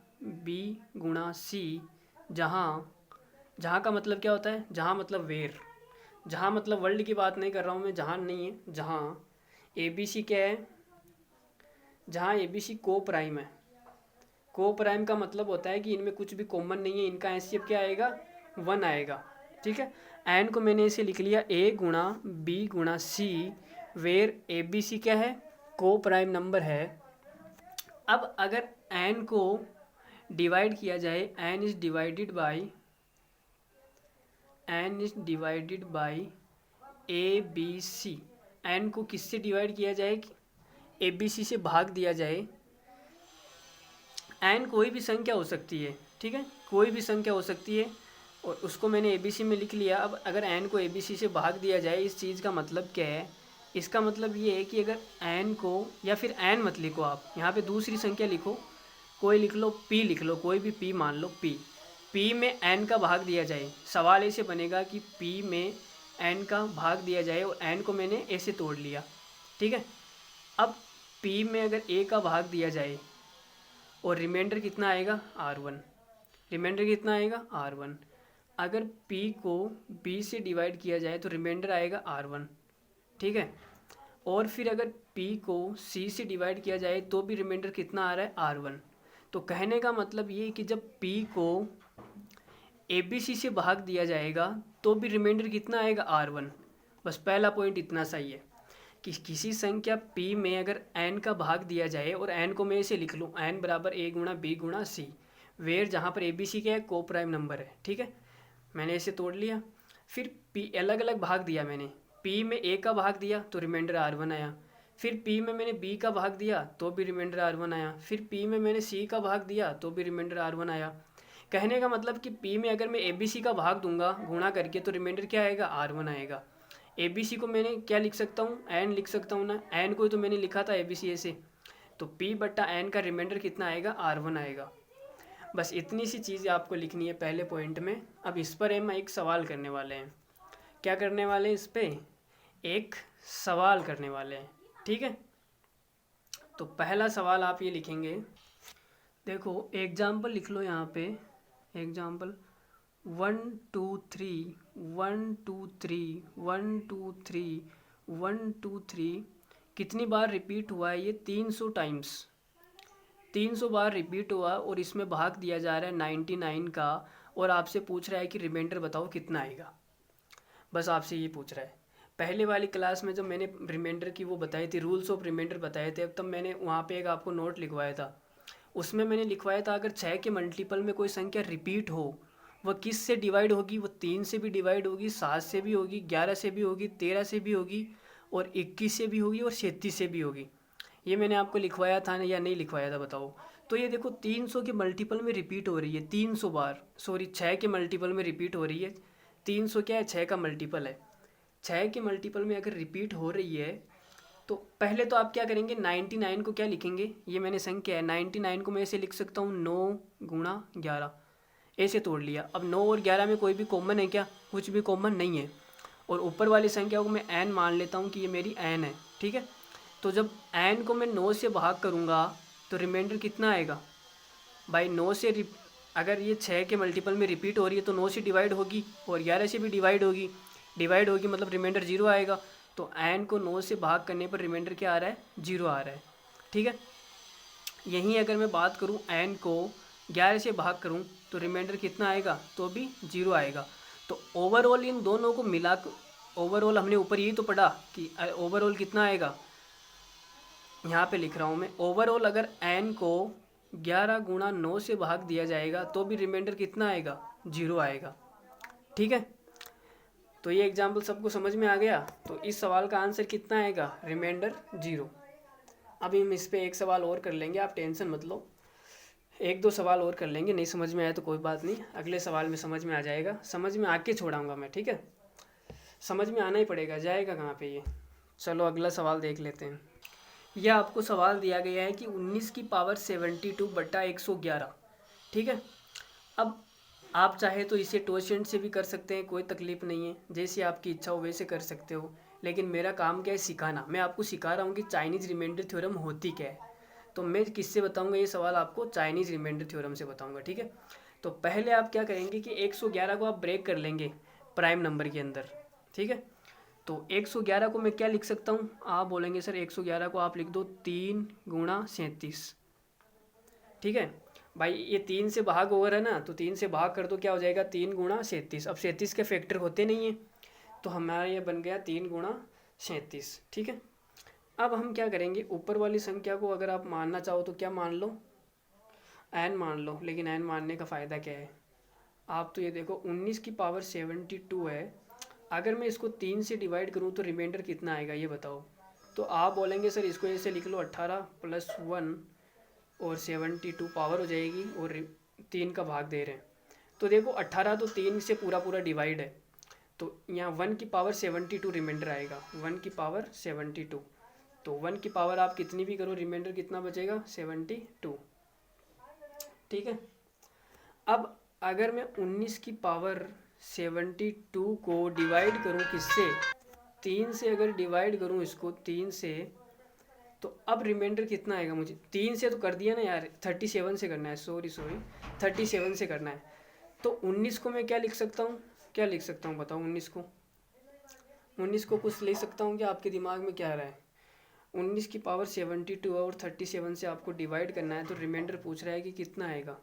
b गुणा c, जहाँ का मतलब क्या होता है, जहाँ मतलब वेर, जहाँ मतलब वर्ल्ड की बात नहीं कर रहा हूँ मैं, जहाँ नहीं है, जहाँ ABC क्या है, जहाँ ABC को प्राइम है। को प्राइम का मतलब होता है कि इनमें कुछ भी कॉमन नहीं है, इनका एचसीएफ क्या आएगा 1 आएगा। ठीक है, एन को मैंने इसे लिख लिया a गुणा b गुणा c, वेर ABC क्या है, को प्राइम नंबर है। अब अगर n को डिवाइड किया जाए, n is divided by ABC, n को किससे डिवाइड किया जाए, ABC से भाग दिया जाए। n कोई भी संख्या हो सकती है। ठीक है, कोई भी संख्या हो सकती है और उसको मैंने ABC में लिख लिया। अब अगर n को ABC से भाग दिया जाए, इस चीज़ का मतलब क्या है, इसका मतलब ये है कि अगर n को, या फिर n मत लिखो आप, यहाँ पे दूसरी संख्या लिखो, कोई लिख लो p लिख लो, कोई भी p मान लो, p में n का भाग दिया जाए। सवाल ऐसे बनेगा कि p में n का भाग दिया जाए और n को मैंने ऐसे तोड़ लिया। ठीक है, अब p में अगर a का भाग दिया जाए और रिमाइंडर कितना आएगा r1, रिमाइंडर कितना आएगा r1। अगर p को b से डिवाइड किया जाए तो रिमाइंडर आएगा r1। ठीक है, और फिर अगर p को c से डिवाइड किया जाए तो भी रिमाइंडर कितना आ रहा है r1। तो कहने का मतलब ये कि जब p को ABC से भाग दिया जाएगा तो भी रिमाइंडर कितना आएगा r1। बस पहला पॉइंट इतना सही है कि किसी संख्या p में अगर n का भाग दिया जाए, और n को मैं इसे लिख लूँ n बराबर a गुणा b गुणा c, वेयर जहाँ पर ABC क्या है, को प्राइम नंबर है। ठीक है, मैंने इसे तोड़ लिया। फिर p अलग अलग भाग दिया मैंने, p में a का भाग दिया तो रिमाइंडर r1 आया। फिर p में मैंने b का भाग दिया तो भी रिमाइंडर r1 आया। फिर p में मैंने c का भाग दिया तो भी रिमाइंडर r1 आया। कहने का मतलब कि p में अगर मैं ABC का भाग दूंगा गुणा करके तो रिमाइंडर क्या आएगा, r1 आएगा। ABC को मैंने क्या लिख सकता हूँ, n लिख सकता हूँ ना, n को तो मैंने लिखा था ABC ऐसे, तो p बट्टा n का रिमाइंडर कितना आएगा, r1 आएगा। बस इतनी सी चीज़ आपको लिखनी है पहले पॉइंट में। अब इस पर हम एक सवाल करने वाले हैं। क्या करने वाले हैं, इस पर एक सवाल करने वाले हैं। ठीक है, तो पहला सवाल आप ये लिखेंगे, देखो एग्जाम्पल लिख लो यहाँ पे, एग्जाम्पल 1 2 3 1 2 3 1 2 3 1 2 3 कितनी बार रिपीट हुआ है? ये 300 टाइम्स, 300 बार रिपीट हुआ और इसमें भाग दिया जा रहा है 99 का, और आपसे पूछ रहा है कि रिमाइंडर बताओ कितना आएगा। बस आपसे ये पूछ रहा है। पहले वाली क्लास में जब मैंने रिमाइंडर की वो बताई थी, रूल्स ऑफ रिमाइंडर बताए थे, तब मैंने वहाँ पे एक आपको नोट लिखवाया था। उसमें मैंने लिखवाया था अगर 6 के मल्टीपल में कोई संख्या रिपीट हो, वह किस से डिवाइड होगी? वो 3 से भी डिवाइड होगी, 7 से भी होगी, 11 से भी होगी, 13 से भी होगी, और 21 से भी होगी, और 37 से भी होगी। ये मैंने आपको लिखवाया था ना, या नहीं लिखवाया था बताओ? तो ये देखो 300 के मल्टीपल में रिपीट हो रही है 300 बार, सॉरी 6 के मल्टीपल में रिपीट हो रही है। 300 क्या है? 6 का मल्टीपल है। 6 के मल्टीपल में अगर रिपीट हो रही है तो पहले तो आप क्या करेंगे, 99 को क्या लिखेंगे? ये मैंने संख्या है, 99 को मैं ऐसे लिख सकता हूँ 9 गुणा 11, ऐसे तोड़ लिया। अब 9 और 11 में कोई भी कॉमन है क्या? कुछ भी कॉमन नहीं है। और ऊपर वाली संख्या को मैं n मान लेता हूँ कि ये मेरी n है, ठीक है। तो जब n को मैं 9 से भाग करूँगा तो रिमाइंडर कितना आएगा भाई? 9 से अगर ये 6 के मल्टीपल में रिपीट हो रही है तो 9 से डिवाइड होगी और 11 से भी डिवाइड होगी, मतलब रिमाइंडर 0 आएगा। तो n को 9 से भाग करने पर रिमाइंडर क्या आ रहा है? 0 आ रहा है, ठीक है। यहीं अगर मैं बात करूं n को 11 से भाग करूं तो रिमाइंडर कितना आएगा? तो भी 0 आएगा। तो ओवरऑल इन दोनों को मिला, ओवरऑल हमने ऊपर यही तो पढ़ा कि ओवरऑल कितना आएगा। यहाँ पे लिख रहा हूँ मैं, ओवरऑल अगर n को 11 गुणा 9 से भाग दिया जाएगा तो भी रिमाइंडर कितना आएगा? 0 आएगा, ठीक है। तो ये एग्जाम्पल सबको समझ में आ गया। तो इस सवाल का आंसर कितना आएगा? रिमाइंडर 0। अभी हम इस पर एक सवाल और कर लेंगे, आप टेंशन मत लो, 1-2 सवाल और कर लेंगे, नहीं समझ में आया तो कोई बात नहीं, अगले सवाल में समझ में आ जाएगा, समझ में आके छोड़ाऊंगा मैं, ठीक है। समझ में आना ही पड़ेगा, जाएगा कहाँ पे ये। चलो अगला सवाल देख लेते हैं। यह आपको सवाल दिया गया है कि 19 की पावर 72 बटा 111, ठीक है। अब आप चाहे तो इसे टोशेंट से भी कर सकते हैं, कोई तकलीफ़ नहीं है, जैसी आपकी इच्छा हो वैसे कर सकते हो। लेकिन मेरा काम क्या है? सिखाना। मैं आपको सिखा रहा हूँ कि चाइनीज़ रिमाइंडर थ्योरम होती क्या है। तो मैं किससे बताऊँगा ये सवाल आपको? चाइनीज़ रिमाइंडर थ्योरम से बताऊँगा, ठीक है। तो पहले आप क्या करेंगे कि 111 को आप ब्रेक कर लेंगे प्राइम नंबर के अंदर, ठीक है। तो 111 को मैं क्या लिख सकता हूँ? आप बोलेंगे सर 111 को आप लिख दो 3 गुणा 37, ठीक है भाई। ये 3 से भाग ओवर है ना, तो 3 से भाग कर दो, क्या हो जाएगा? 3 गुणा 37। अब 37 के फैक्टर होते नहीं है, तो हमारा ये बन गया 3 गुणा 37, ठीक है। अब हम क्या करेंगे, ऊपर वाली संख्या को अगर आप मानना चाहो तो क्या मान लो? n मान लो। लेकिन n मानने का फ़ायदा क्या है? आप तो ये देखो 19 की पावर 72 है, अगर मैं इसको 3 से डिवाइड करूँ तो रिमाइंडर कितना आएगा ये बताओ। तो आप बोलेंगे सर इसको ऐसे लिख लो 18 + 1 और 72 पावर हो जाएगी, और 3 का भाग दे रहे हैं। तो देखो 18 तो 3 से पूरा पूरा डिवाइड है, तो यहाँ 1 की पावर 72 रिमाइंडर आएगा, 1 की पावर 72। तो 1 की पावर आप कितनी भी करो, रिमाइंडर कितना बचेगा? 72, ठीक है। अब अगर मैं 19 की पावर 72 को डिवाइड करूँ किससे? 3 से अगर डिवाइड करूँ इसको 3 से, तो अब रिमाइंडर कितना आएगा? मुझे 3 से तो कर दिया ना यार, 37 से करना है, सॉरी 37 से करना है। तो 19 को मैं क्या लिख सकता हूँ? क्या लिख सकता हूँ बताओ? 19 को कुछ लिख सकता हूँ क्या? आपके दिमाग में क्या आ रहा है? 19 की पावर 72 और 37 से आपको डिवाइड करना है, तो रिमाइंडर पूछ रहा है कि कितना आएगा।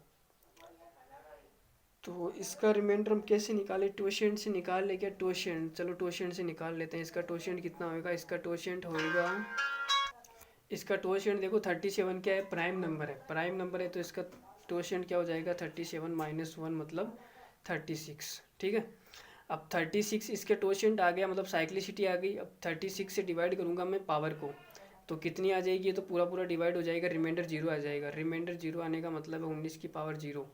तो इसका रिमाइंडर हम कैसे निकालें? टोशेंट से निकाल ले क्या? टोशेंट, चलो टोशेंट से निकाल लेते हैं। इसका टोशेंट कितना होगा? इसका टोशेंट होगा, इसका टोशेंट देखो 37 क्या है? प्राइम नंबर है, प्राइम नंबर है, तो इसका टोशेंट क्या हो जाएगा? 37 - 1 मतलब 36, ठीक है। अब 36 इसके टोशेंट आ गया, मतलब साइक्लिसिटी आ गई। अब 36 से डिवाइड करूँगा मैं पावर को, तो कितनी आ जाएगी? ये तो पूरा पूरा डिवाइड हो जाएगा, रिमाइंडर 0 आ जाएगा। रिमाइंडर 0 आने का मतलब है 19 की पावर 0।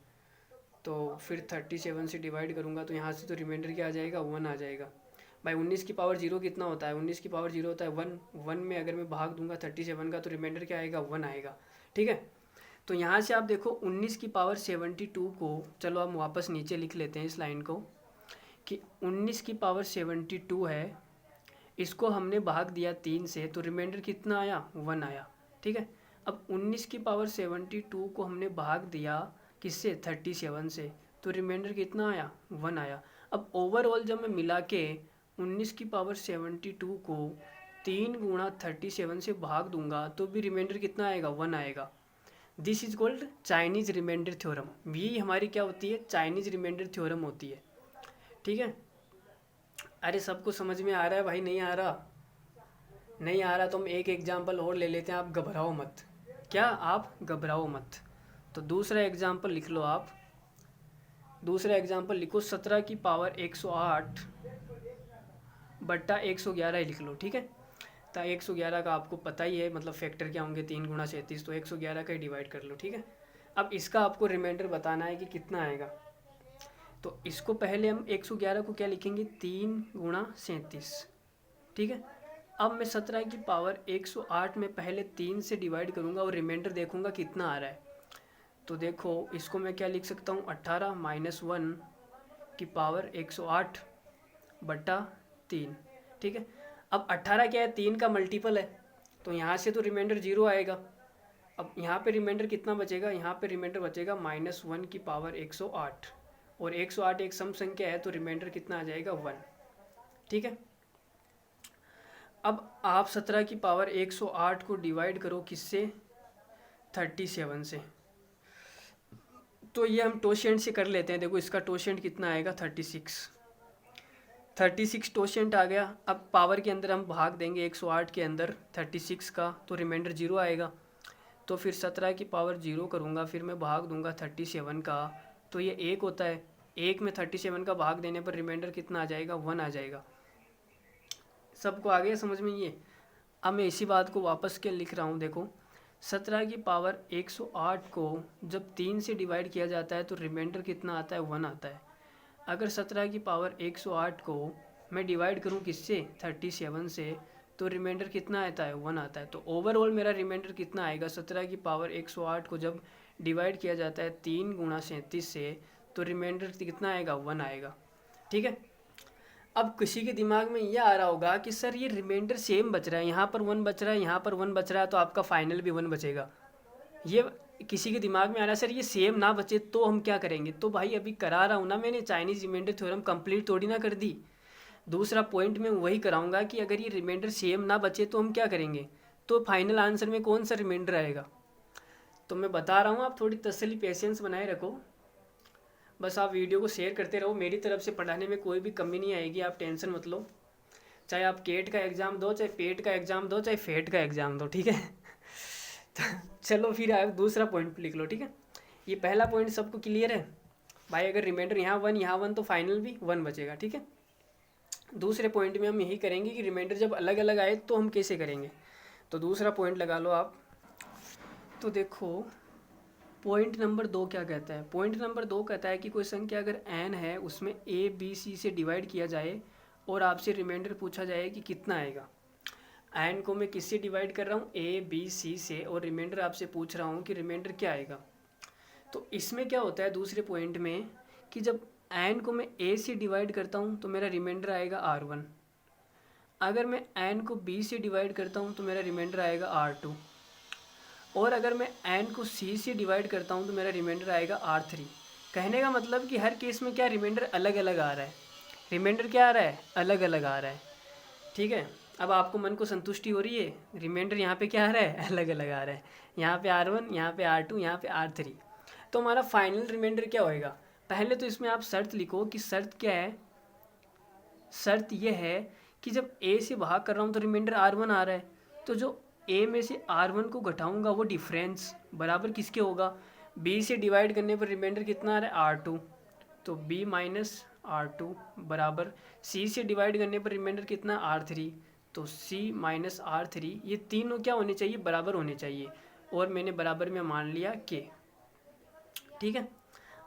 तो फिर 37 से डिवाइड करूँगा तो यहाँ से तो रिमाइंडर क्या आ जाएगा? 1 आ जाएगा। भाई 19 की पावर 0 कितना होता है? 19 की पावर 0 होता है 1। 1 में अगर मैं भाग दूंगा 37 का तो रिमाइंडर क्या आएगा? 1 आएगा, ठीक है। तो यहाँ से आप देखो 19 की पावर 72 को, चलो हम वापस नीचे लिख लेते हैं इस लाइन को, कि 19 की पावर 72 है, इसको हमने भाग दिया 3 से, तो रिमाइंडर कितना आया? 1 आया, ठीक है। अब 19 की पावर 72 को हमने भाग दिया किससे, 37 से, तो रिमाइंडर कितना आया, 1 आया। अब ओवरऑल जब मैं मिला के 19 की पावर 72 को 3 गुणा 37 से भाग दूंगा तो भी रिमाइंडर कितना आएगा, 1 आएगा। This is called Chinese remainder theorem. ये हमारी क्या होती है, चाइनीज रिमाइंडर थ्योरम होती है। ठीक है, अरे सबको समझ में आ रहा है भाई, नहीं आ रहा? नहीं आ रहा तो हम एक एग्जाम्पल और ले लेते हैं, आप घबराओ मत। क्या, आप घबराओ मत। तो दूसरा एग्जाम्पल लिख लो आप। दूसरा एग्जाम्पल लिखो 17 की पावर 108 बट्टा 111 ही लिख लो। ठीक है, तो 111 का आपको पता ही है, मतलब फैक्टर क्या होंगे, 3 गुणा 37, तो 111 का ही डिवाइड कर लो। ठीक है, अब इसका आपको रिमाइंडर बताना है कि कितना आएगा। तो इसको पहले हम 111 को क्या लिखेंगे, 3 गुणा 37। ठीक है, अब मैं 17 की पावर 108 में पहले 3 से डिवाइड करूँगा और रिमाइंडर देखूँगा कितना आ रहा है। तो देखो इसको मैं क्या लिख सकता हूँ, 18 माइनस 1 की पावर 108 बट्टा 3। ठीक है, अब 18 क्या है, 3 का मल्टीपल है, तो यहाँ से तो रिमाइंडर 0 आएगा। अब यहाँ पे रिमाइंडर कितना बचेगा, यहाँ पे रिमाइंडर बचेगा -1 की पावर 108, और 108 एक सम संख्या है तो रिमाइंडर कितना आ जाएगा, 1। ठीक है, अब आप 17 की पावर 108 को डिवाइड करो किससे, 37 से। तो ये हम टोशेंट से कर लेते हैं। देखो इसका टोशेंट कितना आएगा, 36 टोशेंट आ गया। अब पावर के अंदर हम भाग देंगे 108 के अंदर 36 का, तो रिमाइंडर 0 आएगा। तो फिर 17 की पावर 0 करूँगा, फिर मैं भाग दूंगा 37 का, तो ये 1 होता है। 1 में 37 का भाग देने पर रिमाइंडर कितना आ जाएगा, 1 आ जाएगा। सबको आ गया समझ में ये? अब मैं इसी बात को वापस के लिख रहा हूँ। देखो 17 की पावर 108 को जब 3 से डिवाइड किया जाता है तो रिमाइंडर कितना आता है, 1 आता है। अगर 17 की पावर 108 को मैं डिवाइड करूँ किससे, 37 से, तो रिमाइंडर कितना आता है, 1 आता है। तो ओवरऑल मेरा रिमाइंडर कितना आएगा, 17 की पावर 108 को जब डिवाइड किया जाता है 3 गुणा 37 से, तो रिमाइंडर कितना आएगा, 1 आएगा। ठीक है, अब किसी के दिमाग में ये आ रहा होगा कि सर ये रिमाइंडर सेम बच रहा है, यहाँ पर 1 बच रहा है, यहाँ पर 1 बच रहा है, तो आपका फाइनल भी 1 बचेगा। ये किसी के दिमाग में आ रहा है सर ये सेम ना बचे तो हम क्या करेंगे। तो भाई अभी करा रहा हूँ ना मैंने, चाइनीज रिमाइंडर थ्योरम कंप्लीट थोड़ी ना कर दी। दूसरा पॉइंट में वही कराऊंगा कि अगर ये रिमाइंडर सेम ना बचे तो हम क्या करेंगे, तो फाइनल आंसर में कौन सा रिमाइंडर आएगा। तो मैं बता रहा हूँ, आप थोड़ी तसल्ली पेशेंस बनाए रखो। बस आप वीडियो को शेयर करते रहो, मेरी तरफ से पढ़ाने में कोई भी कमी नहीं आएगी, आप टेंशन मत लो। चाहे आप केट का एग्ज़ाम दो, चाहे पेट का एग्ज़ाम दो, चाहे फेट का एग्ज़ाम दो। ठीक है तो चलो फिर आप दूसरा पॉइंट लिख लो। ठीक है, ये पहला पॉइंट सबको क्लियर है भाई। अगर रिमाइंडर यहाँ 1 यहाँ 1 तो फाइनल भी 1 बचेगा। ठीक है, दूसरे पॉइंट में हम यही करेंगे कि रिमाइंडर जब अलग अलग आए तो हम कैसे करेंगे। तो दूसरा पॉइंट लगा लो आप। तो देखो पॉइंट नंबर 2 क्या कहता है। पॉइंट नंबर 2 कहता है कि कोई संख्या अगर n है उसमें a b c से डिवाइड किया जाए और आपसे रिमाइंडर पूछा जाए कि कितना आएगा। n को मैं किससे डिवाइड कर रहा हूँ, a b c से, और रिमाइंडर आपसे पूछ रहा हूँ कि रिमाइंडर क्या आएगा। तो इसमें क्या होता है दूसरे पॉइंट में कि जब n को मैं a से डिवाइड करता हूँ तो मेरा रिमाइंडर आएगा r1। अगर मैं n को b से डिवाइड करता हूँ तो मेरा रिमाइंडर आएगा r2। और अगर मैं n को c से डिवाइड करता हूँ तो मेरा रिमाइंडर आएगा r3। कहने का मतलब कि हर केस में क्या रिमाइंडर अलग अलग आ रहा है। रिमाइंडर क्या आ रहा है, अलग अलग आ रहा है। ठीक है, अब आपको मन को संतुष्टि हो रही है, रिमाइंडर यहाँ पे क्या आ रहा है, अलग अलग आ रहा है। यहाँ पे r1, यहाँ पे r2, यहाँ पे r3। तो हमारा फाइनल रिमाइंडर क्या होएगा। पहले तो इसमें आप शर्त लिखो कि शर्त क्या है। शर्त यह है कि जब a से भाग कर रहा हूँ तो रिमाइंडर r1 आ रहा है, तो जो a में से r1 को घटाऊंगा वो डिफरेंस बराबर किसके होगा, b से डिवाइड करने पर रिमाइंडर कितना आ रहा है, r2। तो b माइनस r2 बराबर c से डिवाइड करने पर रिमाइंडर कितना, r3। तो c माइनस r3, ये तीनों क्या होने चाहिए, बराबर होने चाहिए। और मैंने बराबर में मान लिया k। ठीक है,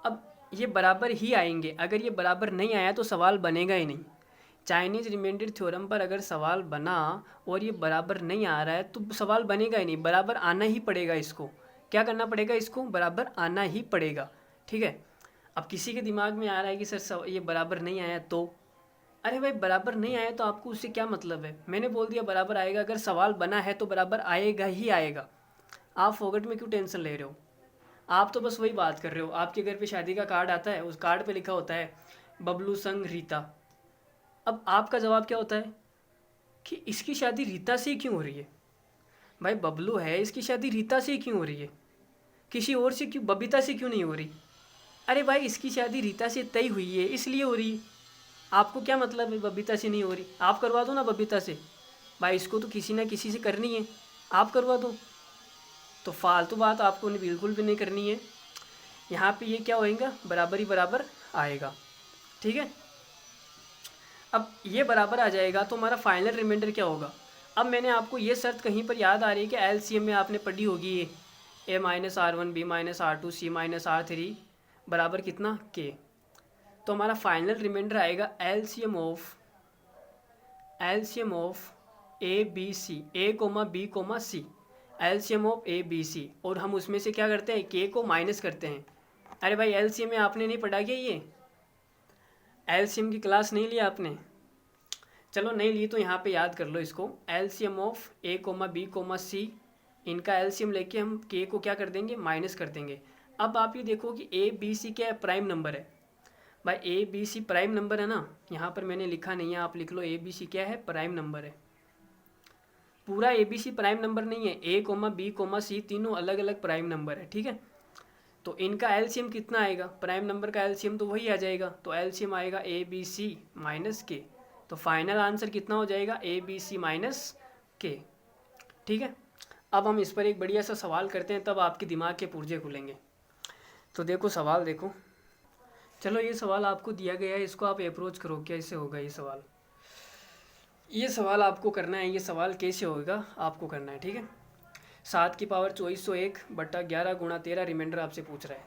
अब ये बराबर ही आएंगे। अगर ये बराबर नहीं आया तो सवाल बनेगा ही नहीं। चाइनीज़ रिमाइंडर थ्योरम पर अगर सवाल बना और ये बराबर नहीं आ रहा है तो सवाल बनेगा ही नहीं, बराबर आना ही पड़ेगा। इसको क्या करना पड़ेगा, इसको बराबर आना ही पड़ेगा। ठीक है, अब किसी के दिमाग में आ रहा है कि सर ये बराबर नहीं आया तो, अरे भाई बराबर नहीं आया तो आपको उससे क्या मतलब है। मैंने बोल दिया बराबर आएगा, अगर सवाल बना है तो बराबर आएगा ही आएगा। आप फोगट में क्यों टेंशन ले रहे हो? आप तो बस वही बात कर रहे हो। आपके घर पे शादी का कार्ड आता है, उस कार्ड पे लिखा होता है बबलू संग रीता। अब आपका जवाब क्या होता है कि इसकी शादी रीता से ही क्यों हो रही है? भाई बबलू है, इसकी शादी रीता से ही क्यों हो रही है? किसी और से क्यों, बबीता से क्यों नहीं हो रही? अरे भाई इसकी शादी रीता से तय हुई है इसलिए हो रही है। आपको क्या मतलब है बबीता से नहीं हो रही? आप करवा दो ना बबीता से। भाई इसको तो किसी ना किसी से करनी है, आप करवा दो। तो फालतू बात आपको बिल्कुल भी नहीं करनी है। यहाँ पे ये क्या होएगा, बराबर ही बराबर आएगा। ठीक है, अब ये बराबर आ जाएगा तो हमारा फाइनल रिमाइंडर क्या होगा? अब मैंने आपको ये शर्त कहीं पर याद आ रही है कि एलसीएम में आपने पढ़ी होगी ये A-R1 B-R2 C-R3 बराबर कितना K। तो हमारा फाइनल रिमाइंडर आएगा LCM of A B C, A comma B comma C, LCM of A B C. और हम उसमें से क्या करते हैं, के को माइनस करते हैं। अरे भाई एलसीएम में आपने नहीं पढ़ा क्या? ये एलसीएम की क्लास नहीं लिया आपने? चलो नहीं ली तो यहाँ पे याद कर लो इसको। LCM of A comma B comma C, इनका एलसीएम लेके हम के को क्या कर देंगे, माइनस कर देंगे। अब आप ये देखो कि ए बी सी क्या है, प्राइम नंबर है। भाई A B C prime number है ना, यहाँ पर मैंने लिखा नहीं है, आप लिख लो ए बी सी क्या है, प्राइम नंबर है। पूरा A B C prime number नहीं है, A comma B comma C तीनों अलग अलग प्राइम नंबर है। ठीक है, तो इनका एलसीएम कितना आएगा, प्राइम नंबर का एलसीएम तो वही आ जाएगा। तो एलसीएम आएगा ए बी सी माइनस के। तो फाइनल आंसर कितना हो जाएगा, ए बी सी माइनस के। ठीक है, अब हम इस पर एक बढ़िया सा सवाल करते हैं, तब आपके दिमाग के पुर्जे खुलेंगे। तो देखो सवाल देखो। चलो ये सवाल आपको दिया गया है, इसको आप अप्रोच करो, कैसे होगा ये सवाल। ये सवाल आपको करना है, ये सवाल कैसे होगा आपको करना है। ठीक है, 7 की पावर 2401 बटा 11 गुणा 13 रिमाइंडर आपसे पूछ रहा है।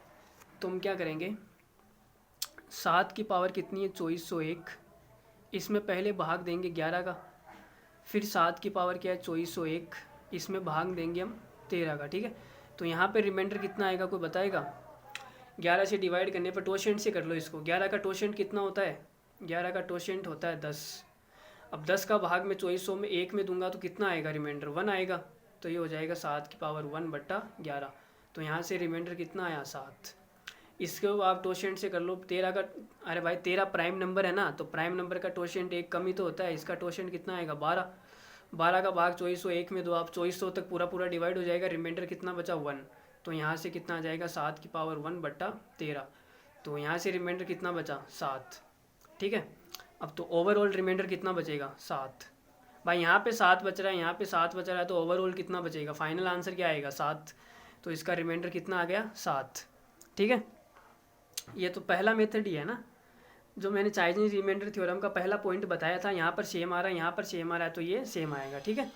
तो हम क्या करेंगे, 7 की पावर कितनी है 2401, इसमें पहले भाग देंगे 11 का, फिर 7 की पावर क्या है 2401, इसमें भाग देंगे हम 13 का। ठीक है, तो यहाँ पे रिमाइंडर कितना आएगा कोई बताएगा? 11 से डिवाइड करने पर टोशेंट से कर लो इसको। 11 का टोशेंट कितना होता है, 11 का टोशेंट होता है 10। अब 10 का भाग में 2400 में 1 में दूंगा तो कितना आएगा, रिमाइंडर 1 आएगा। तो ये हो जाएगा 7 की पावर 1 बट्टा 11। तो यहाँ से रिमाइंडर कितना आया 7। इसको आप टोशेंट से कर लो 13 का। अरे भाई 13 प्राइम नंबर है ना, तो प्राइम नंबर का टोशेंट एक कम ही तो होता है, इसका टोशेंट कितना आएगा 12। 12 का भाग 2401 में दो आप, 2400 तक पूरा पूरा डिवाइड हो जाएगा, रिमाइंडर कितना बचा 1। तो यहाँ से कितना आ जाएगा 7 की पावर 1 बट्टा 13। तो यहाँ से रिमाइंडर कितना बचा 7। ठीक है, अब तो ओवरऑल रिमाइंडर कितना बचेगा 7। भाई यहाँ पे 7 बच रहा है, यहाँ पे 7 बच रहा है, तो ओवरऑल कितना बचेगा, फाइनल आंसर क्या आएगा 7। तो इसका रिमाइंडर कितना आ गया 7। ठीक है, ये तो पहला मेथड ही है ना, जो मैंने चाइनीज रिमाइंडर थ्योरम का पहला पॉइंट बताया था। यहाँ पर सेम आ रहा है, यहाँ पर सेम आ रहा है, तो ये सेम आएगा। ठीक है,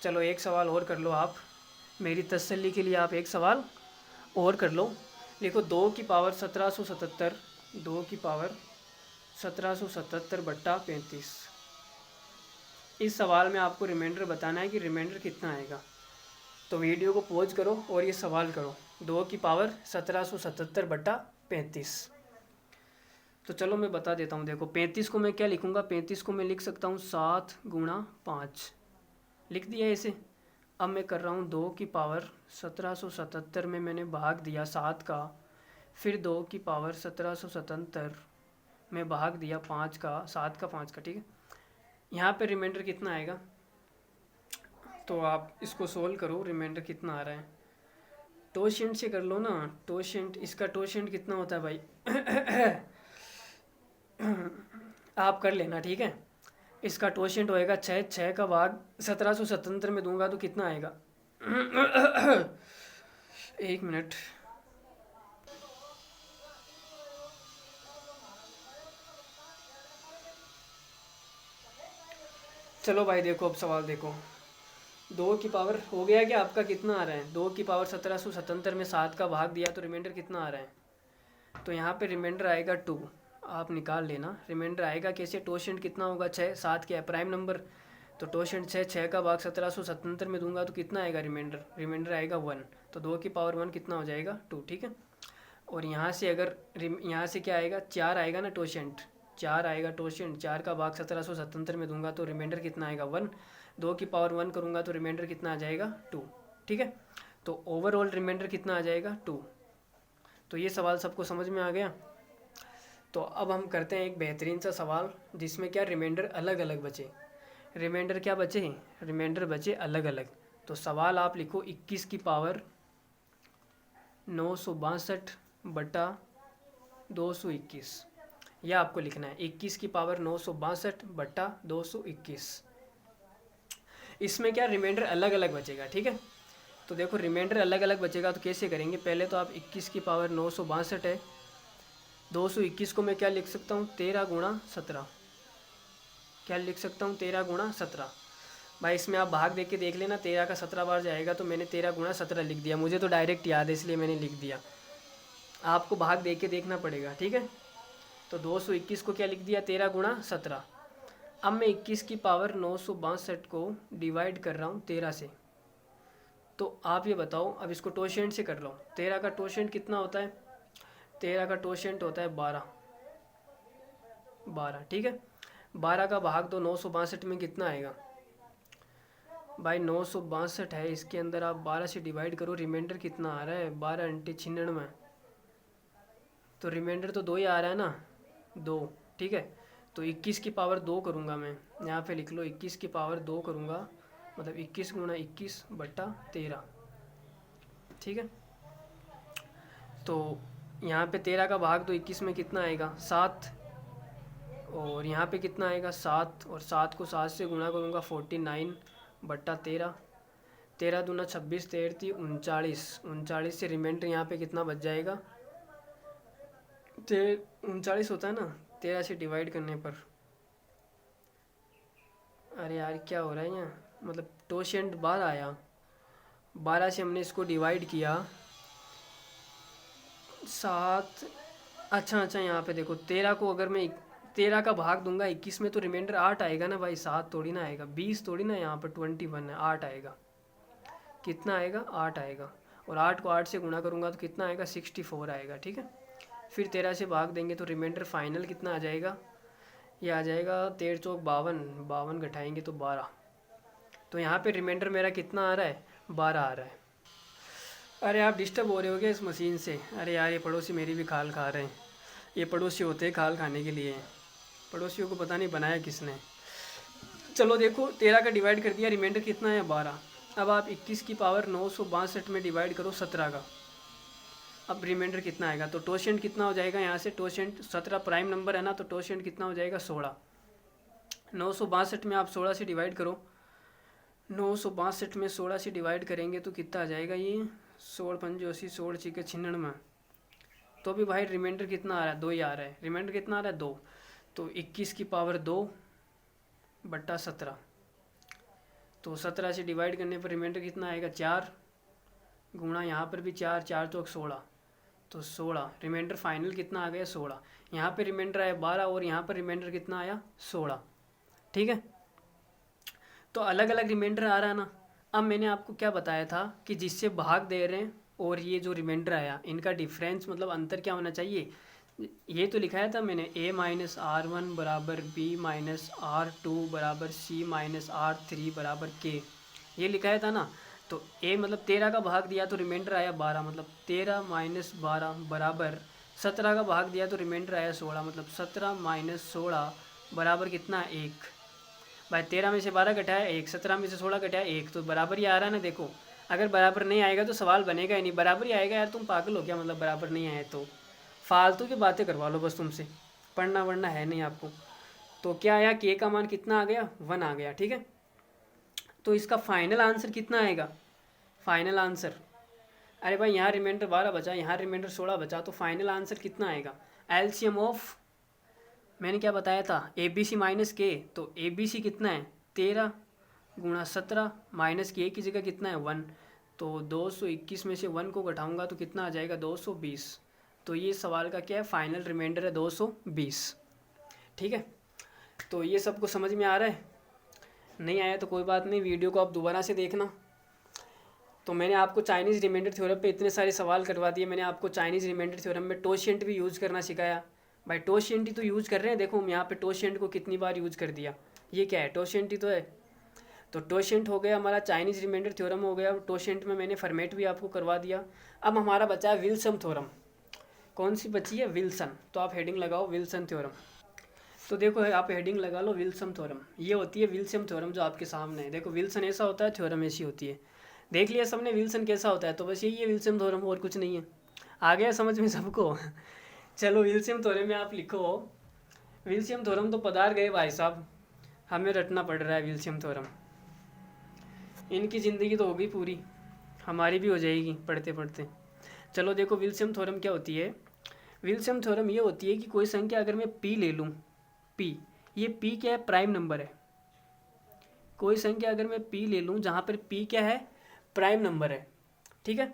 चलो एक सवाल और कर लो आप, मेरी तसल्ली के लिए आप एक सवाल और कर लो। देखो 2 की पावर 1777, 2 की पावर 1777 बट्टा 35। इस सवाल में आपको रिमाइंडर बताना है कि रिमाइंडर कितना आएगा। तो वीडियो को पॉज करो और ये सवाल करो, 2 की पावर 1777 बट्टा 35। तो चलो मैं बता देता हूँ। देखो 35 को मैं क्या लिखूँगा, 35 को मैं लिख सकता हूँ 7 गुणा 5, लिख दिया ऐसे। अब मैं कर रहा हूँ 2 की पावर 1777 में मैंने भाग दिया 7 का, फिर 2 की पावर 1777 में भाग दिया 5 का, 7 का 5 का। ठीक है, यहाँ पे रिमाइंडर कितना आएगा, तो आप इसको सोल्व करो, रिमाइंडर कितना आ रहा है। टोशेंट से कर लो ना, टोशेंट, इसका टोशेंट कितना होता है भाई आप कर लेना। ठीक है, इसका टोशेंट होएगा 6, 6 का भाग 1777 में दूंगा तो कितना आएगा 1 मिनट। चलो भाई देखो, अब सवाल देखो। 2 की पावर हो गया क्या आपका, कितना आ रहा है 2 की पावर 1777 में 7 का भाग दिया तो रिमाइंडर कितना आ रहा है। तो यहाँ पे रिमाइंडर आएगा 2, आप निकाल लेना। रिमाइंडर आएगा कैसे, टोशेंट कितना होगा 6, 7 क्या है प्राइम नंबर, तो टोशेंट 6, 6 का भाग 1777 में दूंगा तो कितना आएगा रिमाइंडर, रिमाइंडर आएगा 1। तो 2 की पावर 1 कितना हो जाएगा 2। ठीक है, और यहाँ से अगर यहाँ से क्या आएगा 4 आएगा ना टोशेंट, 4 आएगा टोशेंट, 4 का भाग 1777 में दूंगा तो रिमाइंडर कितना आएगा 1। 2 की पावर 1 करूँगा तो रिमाइंडर कितना आ जाएगा 2। ठीक है, तो ओवरऑल रिमाइंडर कितना आ जाएगा 2। तो ये सवाल सबको समझ में आ गया। तो अब हम करते हैं एक बेहतरीन सा सवाल जिसमें क्या रिमाइंडर अलग अलग बचे। रिमाइंडर क्या बचे हैं, रिमाइंडर बचे अलग अलग। तो सवाल आप लिखो 21 की पावर 962 बटा 221। यह आपको लिखना है 21 की पावर 962 बटा 221। इसमें क्या रिमाइंडर अलग अलग बचेगा, ठीक है। तो देखो रिमाइंडर अलग अलग बचेगा तो कैसे करेंगे, पहले तो आप 21 की पावर 962 है, 221 को मैं क्या लिख सकता हूँ 13 गुणा 17। क्या लिख सकता हूँ 13 गुणा 17। भाई इसमें आप भाग देख के देख लेना, 13 का 17 बार जाएगा तो मैंने 13 गुणा 17 लिख दिया, मुझे तो डायरेक्ट याद है इसलिए मैंने लिख दिया, आपको भाग देख के देखना पड़ेगा, ठीक है। तो 221 को क्या लिख दिया 13 गुणा 17। अब मैं 21 की पावर 962 को डिवाइड कर रहा हूँ 13 से। तो आप ये बताओ, अब इसको टोशेंट से कर रहा हूँ, 13 का टोशेंट कितना होता है, 13 का टोशेंट होता है 12, ठीक है। 12 का भाग तो 962 में कितना आएगा भाई, 962 है, इसके अंदर आप 12 से डिवाइड करो, रिमाइंडर कितना आ रहा है 12 × 96, तो रिमाइंडर तो 2 ही आ रहा है ना, 2, ठीक है। तो 21 की पावर 2 करूँगा मैं, यहाँ पे लिख लो 21 की पावर 2 करूँगा, मतलब 21 गुणा 21 बटा 13, ठीक है। तो यहाँ पे 13 का भाग तो 21 में कितना आएगा 7, और यहाँ पे कितना आएगा 7, और 7 को 7 से गुणा करूँगा 49 बट्टा 13, 13 दूना 26, 13 39, 39 से रिमाइंडर यहाँ पे कितना बच जाएगा, 39 होता है ना 13 से डिवाइड करने पर। अरे यार क्या हो रहा है यहाँ, मतलब टोशेंट 12 आया, 12 से हमने इसको डिवाइड किया 7, अच्छा यहाँ पे देखो 13 को अगर मैं 13 का भाग दूंगा 21 में तो रिमाइंडर 8 आएगा ना भाई, 7 थोड़ी ना आएगा, 20 थोड़ी ना, यहाँ पर 21 है, 8 आएगा, कितना आएगा 8 आएगा, और 8 को 8 से गुणा करूँगा तो कितना आएगा 64 आएगा, ठीक है। फिर 13 से भाग देंगे तो रिमाइंडर फाइनल कितना आ जाएगा, ये आ जाएगा 13 चौक 52, 52 घटाएंगे तो 12, तो यहाँ पे रिमाइंडर मेरा कितना आ रहा है 12 आ रहा है। अरे आप डिस्टर्ब हो रहे हो क्या इस मशीन से, अरे यार ये पड़ोसी मेरी भी खाल खा रहे हैं, ये पड़ोसी होते हैं खाल खाने के लिए, पड़ोसियों को पता नहीं बनाया किसने। चलो देखो 13 का डिवाइड कर दिया, रिमाइंडर कितना है 12। अब आप 21 की पावर 962 में डिवाइड करो 17 का, अब रिमाइंडर कितना आएगा, तो टोशेंट कितना हो जाएगा यहाँ से, टोशेंट 17 प्राइम नंबर है ना, तो टोशेंट कितना हो जाएगा 16। 962 में आप 16 से डिवाइड करो, 962 में 16 से डिवाइड करेंगे तो कितना आ जाएगा, ये 16 पंजे 80, 16 छीके 96, तो भी भाई रिमाइंडर कितना आ रहा है 2 ही आ रहा है, रिमाइंडर कितना आ रहा है 2, तो 21 की पावर 2 बट्टा 17, तो 17 से डिवाइड करने पर रिमाइंडर कितना आएगा 4, गुणा यहाँ पर भी 4, 4 चौक 16, तो 16, रिमाइंडर फाइनल कितना आ गया 16, यहाँ पे रिमाइंडर आया 12 और यहाँ पर रिमाइंडर कितना आया 16, ठीक है। तो अलग अलग रिमाइंडर आ रहा है ना। अब मैंने आपको क्या बताया था कि जिससे भाग दे रहे हैं और ये जो रिमाइंडर आया इनका डिफरेंस मतलब अंतर क्या होना चाहिए, ये तो लिखाया था मैंने a-r1 बराबर b-r2 बराबर c-r3 बराबर k, ये लिखाया था ना। तो a मतलब 13 का भाग दिया तो रिमाइंडर आया 12, मतलब 13 - 12 बराबर 17 का भाग दिया तो रिमाइंडर आया 16, मतलब 17 - 16 बराबर कितना 1। भाई 13 में से 12 घटाया 1, 17 में से 16 घटाया 1, तो बराबर ही आ रहा है ना। देखो अगर बराबर नहीं आएगा तो सवाल बनेगा ही नहीं, बराबर ही आएगा यार, तुम पागल हो क्या, मतलब बराबर नहीं आए तो फालतू की बातें करवा लो बस तुमसे, पढ़ना वढ़ना है नहीं आपको। तो क्या आया, के का मान कितना आ गया 1 आ गया, ठीक है। तो इसका फाइनल आंसर कितना आएगा, फाइनल आंसर, अरे भाई यहाँ रिमाइंडर 12 बचा, यहाँ रिमाइंडर 16 बचा, तो फाइनल आंसर कितना आएगा, एलसीएम ऑफ, मैंने क्या बताया था ए बी सी माइनस के, तो ए बी सी कितना है 13 गुणा 17 माइनस के की जगह कितना है 1, तो 221 में से 1 को घटाऊंगा तो कितना आ जाएगा 220, तो ये सवाल का क्या है फाइनल रिमाइंडर है 220, ठीक है। तो ये सबको समझ में आ रहा है, नहीं आया तो कोई बात नहीं, वीडियो को आप दोबारा से देखना। तो मैंने आपको चाइनीज़ रिमाइंडर थ्योरम पे इतने सारे सवाल करवा दिए, मैंने आपको चाइनीज़ रिमाइंडर थ्योरम में टोशिएंट भी यूज़ करना सिखाया। भाई टोशिएंट ही तो यूज़ कर रहे हैं, देखो हम यहाँ पे टोशिएंट को कितनी बार यूज़ कर दिया, ये क्या है टोशिएंट ही तो है। तो टोशेंट हो गया हमारा, चाइनीज़ रिमाइंडर थ्योरम हो गया, टोशेंट में मैंने फॉर्मेट भी आपको करवा दिया। अब हमारा बचा है विल्सन थ्योरम। कौन सी बची है? विल्सन। तो आप हेडिंग लगाओ विल्सन थ्योरम। तो देखो आप हेडिंग लगा लो विल्सन थ्योरम। ये होती है विल्सन थ्योरम जो आपके सामने है। देखो विल्सन ऐसा होता है, थ्योरम ऐसी होती है। देख लिया सबने विल्सन कैसा होता है? तो बस यही है विल्सन थ्योरम, और कुछ नहीं है। आ गया समझ में सबको? चलो विल्सन थ्योरम में आप लिखो, विल्सन थ्योरम तो पधार गए भाई साहब, हमें रटना पड़ रहा है विल्सन थ्योरम। इनकी ज़िंदगी तो होगी पूरी, हमारी भी हो जाएगी पढ़ते पढ़ते। चलो देखो विल्सन थ्योरम क्या होती है। विल्सन थ्योरम ये होती है कि कोई संख्या अगर मैं p ले लूँ, p, ये p क्या है? प्राइम नंबर है। कोई संख्या अगर मैं p ले लूँ जहाँ पर p क्या है? प्राइम नंबर है। ठीक है,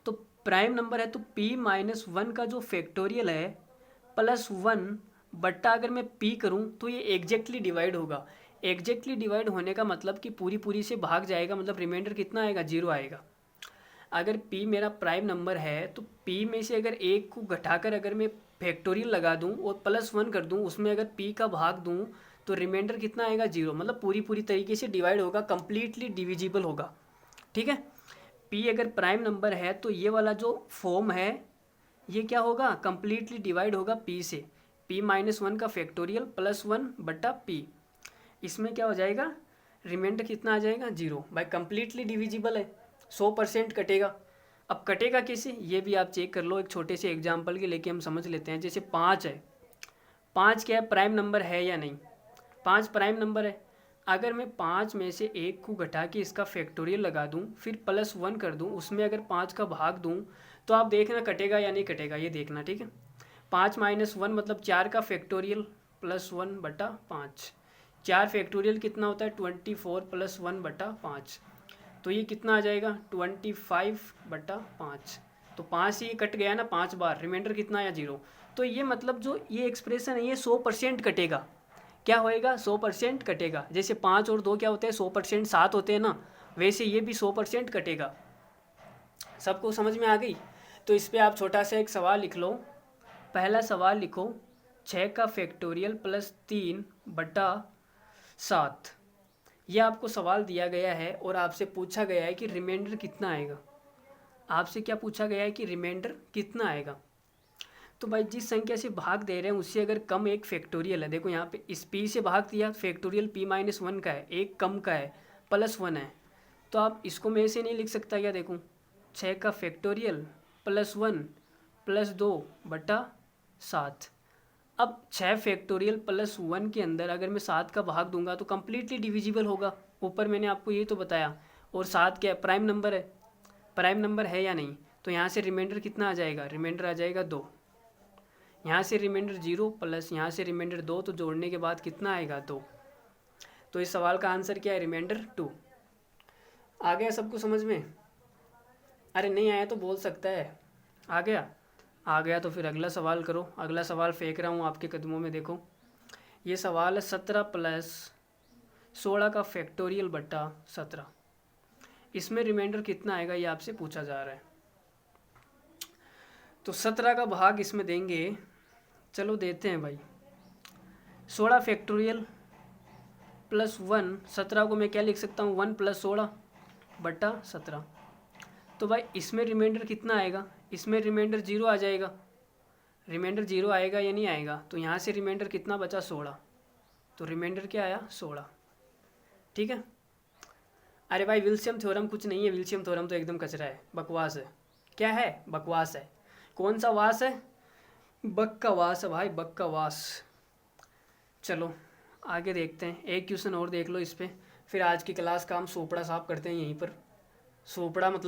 तो प्राइम नंबर है तो p-1 का जो फैक्टोरियल है +1 बट्टा अगर मैं p करूँ तो ये एग्जैक्टली डिवाइड होगा। एग्जैक्टली डिवाइड होने का मतलब कि पूरी पूरी से भाग जाएगा, मतलब रिमाइंडर कितना आएगा? 0 आएगा। अगर p मेरा प्राइम नंबर है तो p में से अगर एक को घटाकर अगर मैं फैक्टोरियल लगा दूं और +1 कर दूं, उसमें अगर p का भाग दूं तो रिमाइंडर कितना आएगा? 0। मतलब पूरी पूरी तरीके से डिवाइड होगा, कंप्लीटली डिविजिबल होगा। ठीक है, p अगर प्राइम नंबर है तो ये वाला जो फॉर्म है ये क्या होगा? कंप्लीटली डिवाइड होगा p से। p-1 का फैक्टोरियल +1 बट्टा p, इसमें क्या हो जाएगा? रिमाइंडर कितना आ जाएगा? 0। भाई कंप्लीटली डिविजिबल है, 100% कटेगा। अब कटेगा कैसे ये भी आप चेक कर लो, एक छोटे से एग्जांपल के लेके हम समझ लेते हैं। जैसे 5 है, 5 क्या है? प्राइम नंबर है या नहीं? 5 प्राइम नंबर है। अगर मैं 5 में से एक को घटा के इसका फैक्टोरियल लगा दूं, फिर +1 कर दूं, उसमें अगर 5 का भाग दूं, तो आप देखना कटेगा या नहीं कटेगा, ये देखना। ठीक है, 5-1 मतलब 4 का फैक्टोरियल +1 बटा 5। 4 फैक्टोरियल कितना होता है? 24 +1 बटा 5। तो ये कितना आ जाएगा? 25 बटा 5। तो 5 से ये कट गया ना 5 बार, रिमाइंडर कितना आया? 0। तो ये मतलब जो ये एक्सप्रेशन है ये 100% कटेगा। क्या होएगा? 100% कटेगा। जैसे 5 और 2 क्या होते हैं? 100% 7 होते हैं ना, वैसे ये भी 100% कटेगा। सबको समझ में आ गई? तो इस पर आप छोटा सा एक सवाल लिख लो। पहला सवाल लिखो, 6 का फैक्टोरियल +3 बटा 7। यह आपको सवाल दिया गया है और आपसे पूछा गया है कि रिमाइंडर कितना आएगा। आपसे क्या पूछा गया है कि रिमाइंडर कितना आएगा। तो भाई जिस संख्या से भाग दे रहे हैं उससे अगर कम एक फैक्टोरियल है, देखो यहाँ पे इस p से भाग दिया, फैक्टोरियल p-1 का है, एक कम का है, +1 है, तो आप इसको मैं ऐसे नहीं लिख सकता क्या? देखूँ 6 का फैक्टोरियल +1 +2 बटा 7। अब 6 फैक्टोरियल +1 के अंदर अगर मैं 7 का भाग दूंगा तो कम्प्लीटली डिविजिबल होगा। ऊपर मैंने आपको ये तो बताया। और 7 क्या है? प्राइम नंबर है। प्राइम नंबर है या नहीं? तो यहाँ से रिमाइंडर कितना आ जाएगा? रिमाइंडर आ जाएगा 2। यहाँ से रिमाइंडर 0 प्लस यहाँ से रिमाइंडर 2, तो जोड़ने के बाद कितना आएगा? 2। तो इस सवाल का आंसर क्या है? रिमाइंडर 2। आ गया सबको समझ में? अरे नहीं आया तो बोल सकता है। आ गया? आ गया तो फिर अगला सवाल करो। अगला सवाल फेंक रहा हूँ आपके कदमों में। देखो ये सवाल है 17 + 16 का फैक्टोरियल बटा 17। इसमें रिमाइंडर कितना आएगा ये आपसे पूछा जा रहा है। तो 17 का भाग इसमें देंगे, चलो देते हैं भाई। 16 फैक्टोरियल +1, 17 को मैं क्या लिख सकता हूँ? 1 + 16 बटा 17। तो भाई इसमें रिमाइंडर कितना आएगा? इसमें रिमाइंडर 0 आ जाएगा। रिमाइंडर 0 आएगा या नहीं आएगा? तो यहाँ से रिमाइंडर कितना बचा? 16। तो रिमाइंडर क्या आया? 16। ठीक है। अरे भाई विल्सन थ्योरम कुछ नहीं है, विल्सन थ्योरम तो एकदम कचरा है, बकवास है। क्या है? बकवास है। कौन सा वास है? बकवास है भाई, बकवास। चलो आगे देखते हैं, एक क्वेश्चन और देख लो इस पर, फिर आज की क्लास का हम सोपड़ा साफ करते हैं यहीं पर। सोपड़ा मतलब